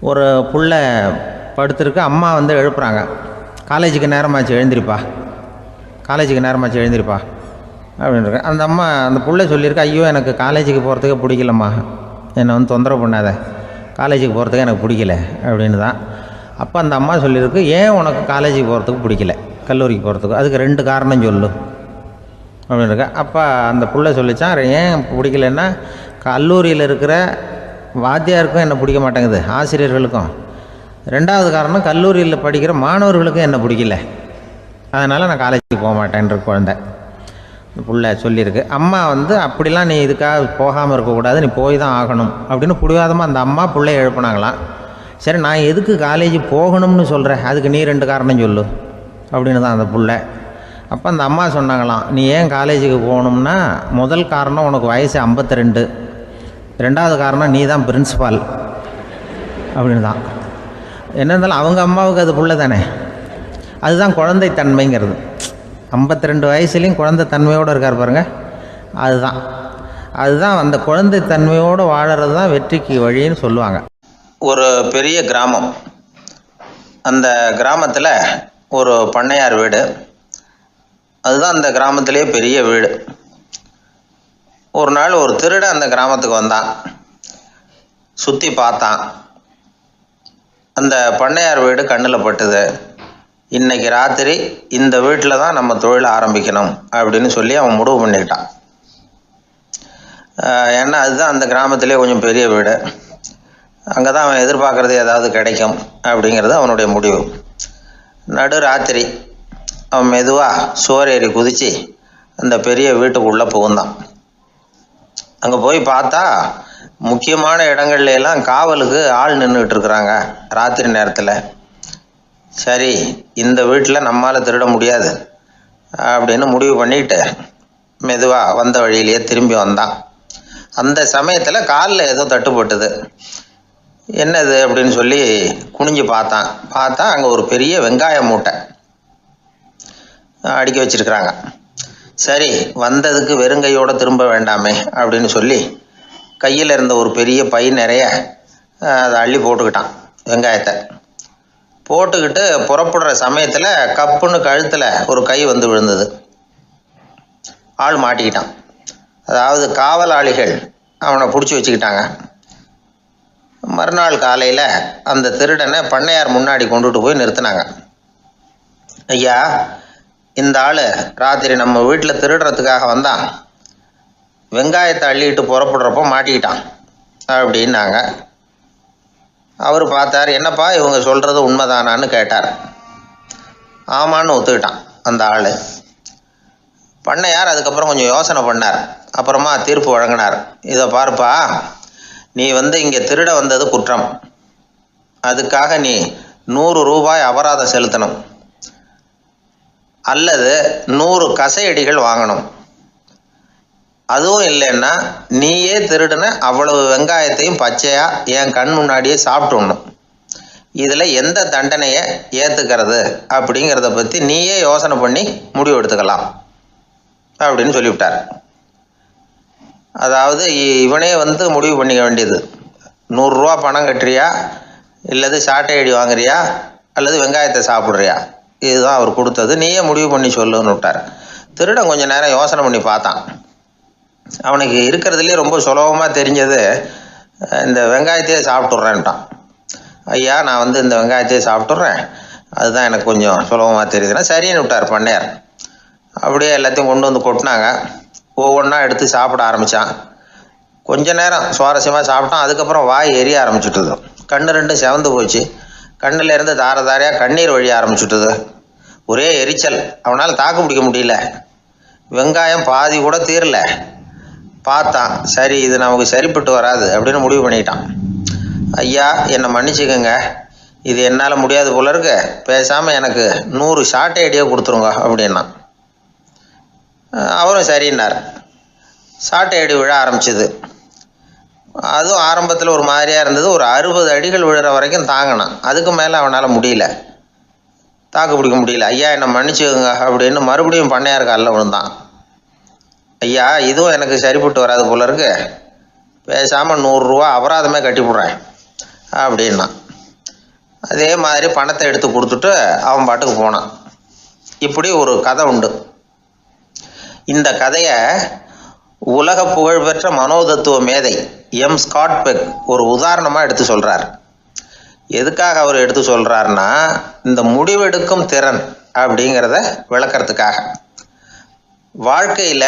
ஒரு புள்ள படுத்துருக்கு, அம்மா எழுப்புறாங்க, காலேஜுக்கு நேரமாச்சு எழுந்திருப்பா, காலேஜுக்கு நேரமாச்சு எழுந்திருப்பா அப்படின்ட்டு. அந்த அம்மா அந்த புள்ள சொல்லியிருக்கு, ஐயோ எனக்கு காலேஜுக்கு போகிறதுக்கே பிடிக்கலம்மா, என்னை தொந்தரவு பண்ணாத, காலேஜுக்கு போகிறதுக்கு எனக்கு பிடிக்கல அப்படின்னு தான். அப்போ அந்த அம்மா சொல்லியிருக்கு, ஏன் உனக்கு காலேஜுக்கு போகிறதுக்கு பிடிக்கல, கல்லூரிக்கு போகிறதுக்கு, அதுக்கு 2 காரணம் சொல்லு அப்படின்னு இருக்கா. அப்போ அந்த புள்ள சொல்லிச்சான், ஏன் பிடிக்கலன்னா கல்லூரியில் இருக்கிற வாத்தியாருக்கும் என்னை பிடிக்க மாட்டேங்குது, ஆசிரியர்களுக்கும். 2வது காரணம், கல்லூரியில் படிக்கிற மாணவர்களுக்கும் என்னை பிடிக்கல, அதனால் நான் காலேஜுக்கு போக மாட்டேன்ற குழந்தை புள்ள சொல்லியிருக்கு. அம்மா அப்படிலாம் நீ இதுக்காக போகாமல் இருக்கக்கூடாது, நீ போய் தான் ஆகணும் அப்படின்னு பிடிவாதமாக அந்த அம்மா பிள்ளைய எழுப்புனாங்களாம். சரி, நான் எதுக்கு காலேஜ் போகணும்னு சொல்கிறேன், அதுக்கு நீ 2 காரணம் சொல்லு அப்படின்னு தான் அந்த புள்ள. அப்போ அந்த அம்மா சொன்னாங்களாம், நீ ஏன் காலேஜுக்கு போகணும்னா, முதல் காரணம் உனக்கு வயசு 52, 2வது காரணம் நீ தான் பிரின்ஸிபால் அப்படின்னு தான். என்ன இருந்தாலும் அவங்க அம்மாவுக்கு அது புள்ள தானே, அதுதான் குழந்தைத்தன்மைங்கிறது. 52 வயசுலேயும் குழந்தைத்தன்மையோடு இருக்கார் பாருங்கள், அதுதான் அந்த குழந்தைத்தன்மையோடு வாழறது தான் வெற்றிக்கு வழின்னு சொல்லுவாங்க. ஒரு பெரிய கிராமம், அந்த கிராமத்தில் ஒரு பண்ணையார் வீடு, அதுதான் அந்த கிராமத்திலே பெரிய வீடு. ஒரு நாள் ஒரு திருடன் அந்த கிராமத்துக்கு வந்தான், சுற்றி பார்த்தான். அந்த பண்ணையார் வீடு கண்ணில் பட்டுது. இன்னைக்கு ராத்திரி இந்த வீட்டில் தான் நம்ம தொழிலை ஆரம்பிக்கணும் அப்படின்னு சொல்லி அவன் முடிவு பண்ணிக்கிட்டான். ஏன்னா அதுதான் அந்த கிராமத்திலே கொஞ்சம் பெரிய வீடு, அங்கே தான் அவன் எதிர்பார்க்குறது ஏதாவது கிடைக்கும் அப்படிங்கிறது அவனுடைய முடிவு. நடு ராத்திரி அவன் மெதுவாக சோறேறி குதித்து அந்த பெரிய வீட்டுக்குள்ளே புகுந்தான். அங்கே போய் பார்த்தா முக்கியமான இடங்கள்ல எல்லாம் காவலுக்கு ஆள் நின்றுட்டு இருக்கிறாங்க ராத்திரி நேரத்தில். சரி, இந்த வீட்டில் நம்மால் திருட முடியாது அப்படின்னு முடிவு பண்ணிட்டு மெதுவாக வந்த வழியிலேயே திரும்பி வந்தான். அந்த சமயத்தில் காலில் ஏதோ தட்டுப்பட்டுது. என்னது அப்படின்னு சொல்லி குனிஞ்சு பார்த்தா அங்கே ஒரு பெரிய வெங்காய மூட்டை அடுக்கி வச்சிருக்கிறாங்க. சரி, வந்ததுக்கு வெறுங்கையோடு திரும்ப வேண்டாமே அப்படின்னு சொல்லி கையில் இருந்த ஒரு பெரிய பை நிறைய அதை அள்ளி போட்டுக்கிட்டான். வெங்காயத்தை போட்டுக்கிட்டு புறப்படுற சமயத்தில் கப்புன்னு கழுத்தில் ஒரு கை விழுந்தது. ஆள் மாட்டிக்கிட்டான். அதாவது காவலாளிகள் அவனை பிடிச்சி வச்சுக்கிட்டாங்க. மறுநாள் காலையில் அந்த திருடனை பண்ணையார் முன்னாடி கொண்டுட்டு போய் நிறுத்தினாங்க. ஐயா, இந்த ஆள் ராத்திரி நம்ம வீட்டில் திருடுறதுக்காக வந்தான், வெங்காயத்தை அள்ளிட்டு புறப்படுறப்போ மாட்டிக்கிட்டான் அப்படின்னாங்க. அவர் பார்த்தார், என்னப்பா இவங்க சொல்கிறது உண்மைதானான்னு கேட்டார். ஆமான்னு ஒத்துக்கிட்டான் அந்த ஆள். பண்ணையார் அதுக்கப்புறம் கொஞ்சம் யோசனை பண்ணார். அப்புறமா தீர்ப்பு வழங்கினார். இதை பாருப்பா, நீ இங்கே திருட வந்தது குற்றம், அதுக்காக நீ 100 ரூபாய் அபராதம் செலுத்தணும், அல்லது 100 கசையடிகள் வாங்கணும். அதுவும் இல்லைன்னா நீயே திருடுன அவ்வளவு வெங்காயத்தையும் பச்சையா என் கண் முன்னாடியே சாப்பிட்டுணும். இதில் எந்த தண்டனையை ஏற்றுக்கிறது அப்படிங்கிறத பற்றி நீயே யோசனை பண்ணி முடிவு எடுத்துக்கலாம் அப்படின்னு சொல்லிவிட்டார். அதாவது இவனே வந்து முடிவு பண்ணிக்க வேண்டியது, 100 ரூபா பணம் கட்டுறியா, இல்லது சாட்டை அடி வாங்குறியா, அல்லது வெங்காயத்தை சாப்பிட்றியா, இதுதான் அவர் கொடுத்தது, நீயே முடிவு பண்ணி சொல்லுன்னு விட்டார். திருடன் கொஞ்சம் நேரம் யோசனை பண்ணி பார்த்தான். அவனுக்கு இருக்கிறதுலே ரொம்ப சுலபமாக தெரிஞ்சது இந்த வெங்காயத்தையே சாப்பிட்டுட்றேன்ட்டான். ஐயா, நான் வந்து இந்த வெங்காயத்தையே சாப்பிட்டுட்றேன், அதுதான் எனக்கு கொஞ்சம் சுலபமாக தெரியுதுன்னா சரின்னு விட்டார் பண்ணையார். அப்படியே எல்லாத்தையும் கொண்டு வந்து கொட்டினாங்க. ஒவ்வொன்றா எடுத்து சாப்பிட ஆரம்பித்தான். கொஞ்ச நேரம் சுவாரஸ்யமாக சாப்பிட்டான். அதுக்கப்புறம் வாய் எரிய ஆரம்பிச்சுட்டுது, கண்ணு ரெண்டும் செவந்து போச்சு, கண்ணில் இருந்து தார தாரையாக கண்ணீர் வழிய ஆரம்பிச்சுட்டுது. ஒரே எரிச்சல், அவனால் தாக்கு பிடிக்க முடியல. வெங்காயம் பாதி கூட தீரல. பார்த்தான், சரி இது நமக்கு சரிப்பட்டு வராது அப்படின்னு முடிவு பண்ணிட்டான். ஐயா, என்னை மன்னிச்சுக்கோங்க, இது என்னால் முடியாது போல இருக்கு, பேசாமல் எனக்கு 100 சாட்டை அடியே கொடுத்துருங்க அப்படின்னா. அவரும் சரின்னார். சாட்டை அடி விழ ஆரம்பிச்சிது. அதுவும் ஆரம்பத்தில் ஒரு மாதிரியாக இருந்தது. ஒரு 60 அடிகள் விழுற வரைக்கும் தாங்கினான். அதுக்கு மேலே அவனால் முடியல, தாக்கு பிடிக்க முடியல. ஐயா, என்னை மன்னிச்சுக்கோங்க அப்படின்னு மறுபடியும் பண்ணையார் காலில் விழுந்தான். ஐயா, இதுவும் எனக்கு சரிப்பட்டு வராது போல இருக்கு, பேசாமல் 100 ரூபா அபராதமே கட்டிவிட்றேன் அப்படின்னா. அதே மாதிரி பணத்தை எடுத்து கொடுத்துட்டு அவன் பாட்டுக்கு போனான். இப்படி ஒரு கதை உண்டு. இந்த கதையை உலக புகழ்பெற்ற மனோதத்துவ மேதை எம் ஸ்காட் பெக் ஒரு உதாரணமாக எடுத்து சொல்கிறார். எதுக்காக அவர் எடுத்து சொல்கிறாருன்னா, இந்த முடிவெடுக்கும் திறன் அப்படிங்கிறத விளக்கறதுக்காக. வாழ்க்கையில்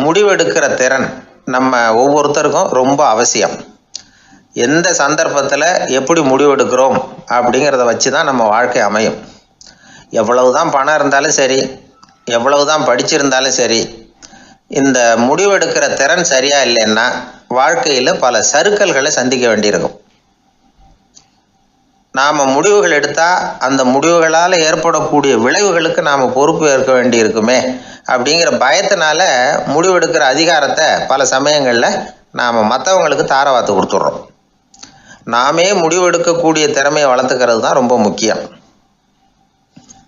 முடிவெடுக்கிற திறன் நம்ம ஒவ்வொருத்தருக்கும் ரொம்ப அவசியம். எந்த சந்தர்ப்பத்தில் எப்படி முடிவெடுக்கிறோம் அப்படிங்கிறத வச்சு தான் நம்ம வாழ்க்கை அமையும். எவ்வளவு தான் பணம் இருந்தாலும் சரி, எவ்வளவு தான் படிச்சிருந்தாலும் சரி, இந்த முடிவெடுக்கிற திறன் சரியா இல்லைன்னா வாழ்க்கையில் பல சறுக்கல்களை சந்திக்க வேண்டியிருக்கும். நாம் முடிவுகள் எடுத்தால் அந்த முடிவுகளால் ஏற்படக்கூடிய விளைவுகளுக்கு நாம் பொறுப்பு ஏற்க வேண்டி இருக்குமே அப்படிங்கிற பயத்தினால முடிவெடுக்கிற அதிகாரத்தை பல சமயங்களில் நாம் மற்றவங்களுக்கு தாரவாத்து கொடுத்துட்றோம். நாமே முடிவெடுக்கக்கூடிய திறமையை வளர்த்துக்கிறது தான் ரொம்ப முக்கியம்.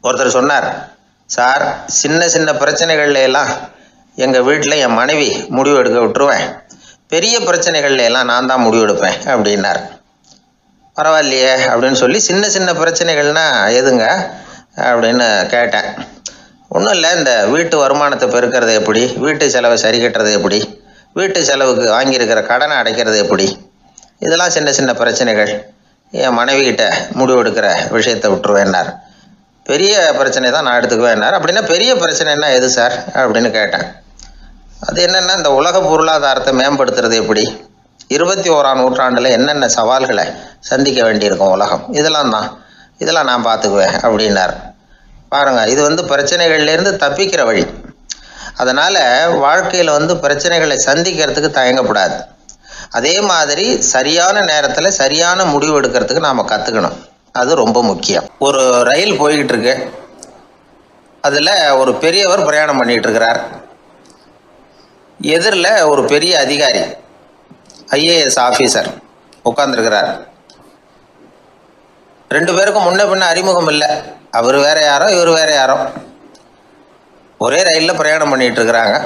ஒருத்தர் சொன்னார், சார், சின்ன சின்ன பிரச்சனைகள்ல எல்லாம் எங்கள் வீட்டில் என் மனைவி முடிவு எடுக்க விட்டுருவேன், பெரிய பிரச்சனைகள்ல எல்லாம் நான் தான் முடிவெடுப்பேன் அப்படின்னார். பரவாயில்லையே அப்படின்னு சொல்லி, சின்ன சின்ன பிரச்சனைகள்னா எதுங்க அப்படின்னு கேட்டேன். ஒன்றும் இல்லை, இந்த வீட்டு வருமானத்தை பெருக்கிறது எப்படி, வீட்டு செலவை சரி கட்டுறது எப்படி, வீட்டு செலவுக்கு வாங்கியிருக்கிற கடனை அடைக்கிறது எப்படி, இதெல்லாம் சின்ன சின்ன பிரச்சனைகள், என் மனைவிகிட்ட முடிவெடுக்கிற விஷயத்தை விட்டுருவேன்னார். பெரிய பிரச்சனை தான் நான் எடுத்துக்குவேன்னார். அப்படின்னா பெரிய பிரச்சனைன்னா எது சார் அப்படின்னு கேட்டேன். அது என்னென்னா, இந்த உலக பொருளாதாரத்தை மேம்படுத்துறது எப்படி, 21ஆம் நூற்றாண்டில் என்னென்ன சவால்களை சந்திக்க வேண்டியிருக்கும் உலகம், இதெல்லாம் நான் பார்த்துக்குவேன் அப்படின்னார். பாருங்கள், இது பிரச்சனைகள்லேருந்து தப்பிக்கிற வழி. அதனால் வாழ்க்கையில் பிரச்சனைகளை சந்திக்கிறதுக்கு தயங்கக்கூடாது. அதே மாதிரி சரியான நேரத்தில் சரியான முடிவு எடுக்கிறதுக்கு நாம் கற்றுக்கணும். அது ரொம்ப முக்கியம். ஒரு ரயில் போய்கிட்டு இருக்கு. அதில் ஒரு பெரியவர் பிரயாணம் பண்ணிகிட்டு இருக்கிறார். எதிரில் ஒரு பெரிய அதிகாரி, ஐஏஎஸ் ஆஃபீஸர் உட்காந்துருக்கிறார். 2 பேருக்கும் முன்ன பின்ன அறிமுகம் இல்லை. அவர் வேற யாரோ, இவர் வேற யாரோ. ஒரே ரயிலில் பிரயாணம் பண்ணிகிட்டு இருக்கிறாங்க.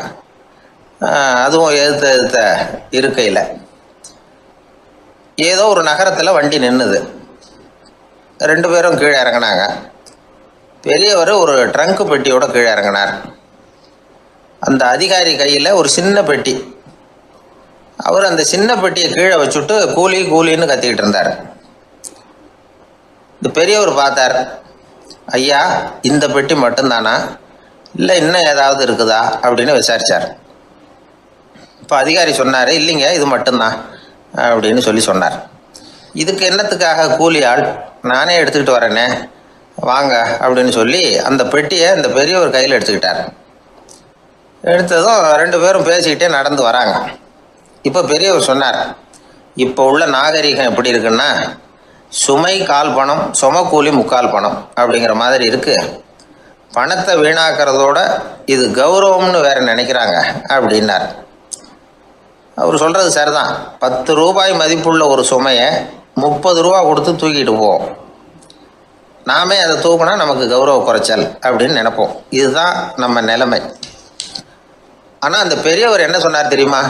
அதுவும் எதிர்த்த இருக்கையில். ஏதோ ஒரு நகரத்தில் வண்டி நின்றுது. 2 பேரும் கீழே இறங்கினாங்க. பெரியவர் ஒரு ட்ரங்கு பெட்டியோட கீழே இறங்கினார். அந்த அதிகாரி கையில் ஒரு சின்ன பெட்டி. அவர் அந்த சின்ன பெட்டியை கீழே வச்சுட்டு கூலி கூலின்னு கத்திக்கிட்டு இருந்தார். இந்த பெரியவர் பார்த்தார். ஐயா, இந்த பெட்டி மட்டும்தானா, இல்லை இன்னும் ஏதாவது இருக்குதா அப்படின்னு விசாரித்தார். இப்போ அதிகாரி சொன்னார், இல்லைங்க, இது மட்டும்தான் அப்படின்னு சொன்னார். இதுக்கு என்னத்துக்காக கூலி ஆள், நானே எடுத்துக்கிட்டு வரேனே, வாங்க அப்படின்னு சொல்லி அந்த பெட்டியை இந்த பெரியவர் கையில் எடுத்துக்கிட்டார். எடுத்ததும் 2 பேரும் பேசிக்கிட்டே நடந்து வராங்க. இப்போ பெரியவர் சொன்னார், இப்போ உள்ள நாகரிகம் எப்படி இருக்குன்னா, சுமை கால் பணம், சுமக்கூலி முக்கால் பணம் அப்படிங்கிற மாதிரி இருக்குது. பணத்தை வீணாக்கிறதோட இது கௌரவம்னு வேற நினைக்கிறாங்க அப்படின்னார். அவர் சொல்கிறது சரிதான். 10 ரூபாய் மதிப்புள்ள ஒரு சுமையை 30 ரூபா கொடுத்து தூக்கிட்டு போவோம். நாமே அதை தூக்குனா நமக்கு கௌரவ குறைச்சல் அப்படின்னு நினைப்போம். இதுதான் நம்ம நிலைமை. ஆனால் அந்த பெரியவர் என்ன சொன்னார் தெரியுமா?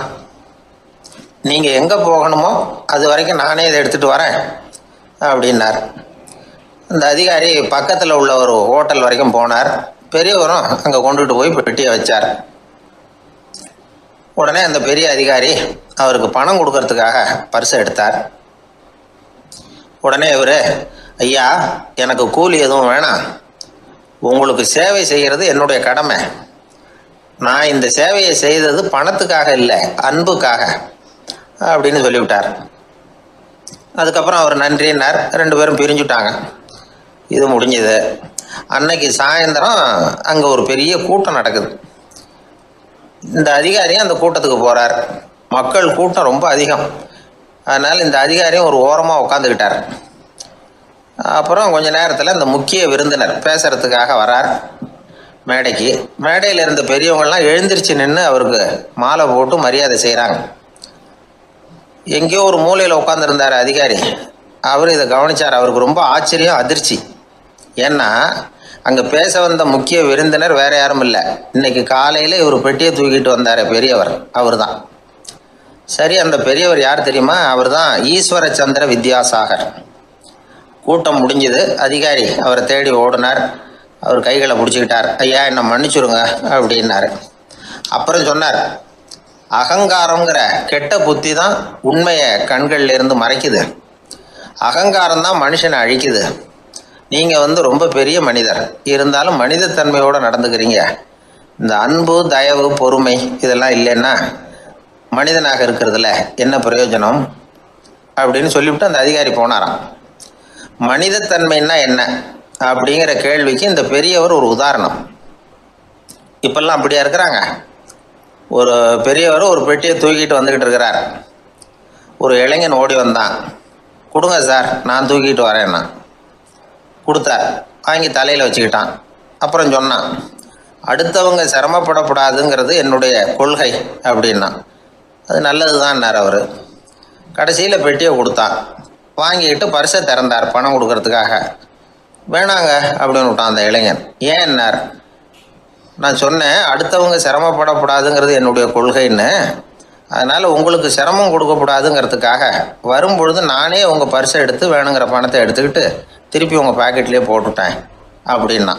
நீங்கள் எங்கே போகணுமோ அது வரைக்கும் நானே இதை எடுத்துகிட்டு வரேன் அப்படின்னார். அந்த அதிகாரி பக்கத்தில் உள்ள ஒரு ஹோட்டல் வரைக்கும் போனார். பெரியவரும் அங்கே கொண்டுட்டு போய் பெட்டியை வச்சார். உடனே அந்த பெரிய அதிகாரி அவருக்கு பணம் கொடுக்கறதுக்காக பர்ஸை எடுத்தார். உடனே இவர், ஐயா எனக்கு கூலி எதுவும் வேணாம், உங்களுக்கு சேவை செய்கிறது என்னுடைய கடமை, நான் இந்த சேவையை செய்தது பணத்துக்காக இல்லை அன்புக்காக அப்படின்னு சொல்லிவிட்டார். அதுக்கப்புறம் அவர் நன்றின்னார். 2 பேரும் பிரிஞ்சுட்டாங்க. இது முடிஞ்சது. அன்னைக்கு சாயந்தரம் அங்கே ஒரு பெரிய கூட்டம் நடக்குது. இந்த அதிகாரியும் அந்த கூட்டத்துக்கு போகிறார். மக்கள் கூட்டம் ரொம்ப அதிகம். அதனால் இந்த அதிகாரியும் ஒரு ஓரமாக உட்காந்துக்கிட்டார். அப்புறம் கொஞ்ச நேரத்தில் இந்த முக்கிய விருந்தினர் பேசுகிறதுக்காக வரார் மேடைக்கு. மேடையில் இருந்த பெரியவங்கள்லாம் எழுந்திரிச்சு நின்று அவருக்கு மாலை போட்டு மரியாதை செய்கிறாங்க. எங்கேயோ ஒரு மூலையில் உட்காந்துருந்தார் அதிகாரி. அவர் இதை கவனித்தார். அவருக்கு ரொம்ப ஆச்சரியம், அதிர்ச்சி. ஏன்னா அங்கே பேச வந்த முக்கிய விருந்தினர் வேற யாரும் இல்லை, இன்னைக்கு காலையில் இவர் பெட்டியை தூக்கிட்டு வந்தார் பெரியவர், அவர் தான். சரி, அந்த பெரியவர் யார் தெரியுமா? அவர் தான் ஈஸ்வர சந்திர வித்யாசாகர். கூட்டம் முடிஞ்சது. அதிகாரி அவரை தேடி ஓடினார். அவர் கைகளை பிடிச்சிக்கிட்டார். ஐயா என்னை மன்னிச்சுருங்க அப்படின்னாரு. அப்புறம் சொன்னார், அகங்காரங்கிற கெட்ட புத்தி தான் உண்மையை கண்கள்ல இருந்து மறைக்குது, அகங்காரம் தான் மனுஷனை அழிக்குது. நீங்கள் ரொம்ப பெரிய மனிதர், இருந்தாலும் மனிதத்தன்மையோடு நடந்துக்கிறீங்க. இந்த அன்பு, தயவு, பொறுமை இதெல்லாம் இல்லைன்னா மனிதனாக இருக்கிறதுல என்ன பிரயோஜனம் அப்படின்னு சொல்லிவிட்டு அந்த அதிகாரி போனாராம். மனிதத்தன்மைன்னா என்ன அப்படிங்கிற கேள்விக்கு இந்த பெரியவர் ஒரு உதாரணம். இப்பெல்லாம் அப்படியா இருக்கிறாங்க? ஒரு பெரியவர் ஒரு பெட்டியை தூக்கிட்டு வந்துக்கிட்டு இருக்கிறார். ஒரு இளைஞன் ஓடி வந்தான். கொடுங்க சார், நான் தூக்கிட்டு வரேன்னா. கொடுத்தார். வாங்கி தலையில் வச்சுக்கிட்டான். அப்புறம் சொன்னான், அடுத்தவங்க சிரமப்படக்கூடாதுங்கிறது என்னுடைய கொள்கை அப்படின்னா. அது நல்லது தான்னார் அவர். கடைசியில் பெட்டியை கொடுத்தான். வாங்கிக்கிட்டு பர்ஸை திறந்தார் பணம் கொடுக்கறதுக்காக. வேணாங்க அப்படின்னு விட்டான் அந்த இளைஞன். ஏன்னார்? நான் சொன்னேன் அடுத்தவங்க சிரமப்படக்கூடாதுங்கிறது என்னுடைய கொள்கைன்னு, அதனால் உங்களுக்கு சிரமம் கொடுக்கக்கூடாதுங்கிறதுக்காக வரும்பொழுது நானே உங்கள் பர்ஸை எடுத்து வேணுங்கிற பணத்தை எடுத்துக்கிட்டு திருப்பி உங்கள் பாக்கெட்லேயே போட்டுட்டேன் அப்படின்னா.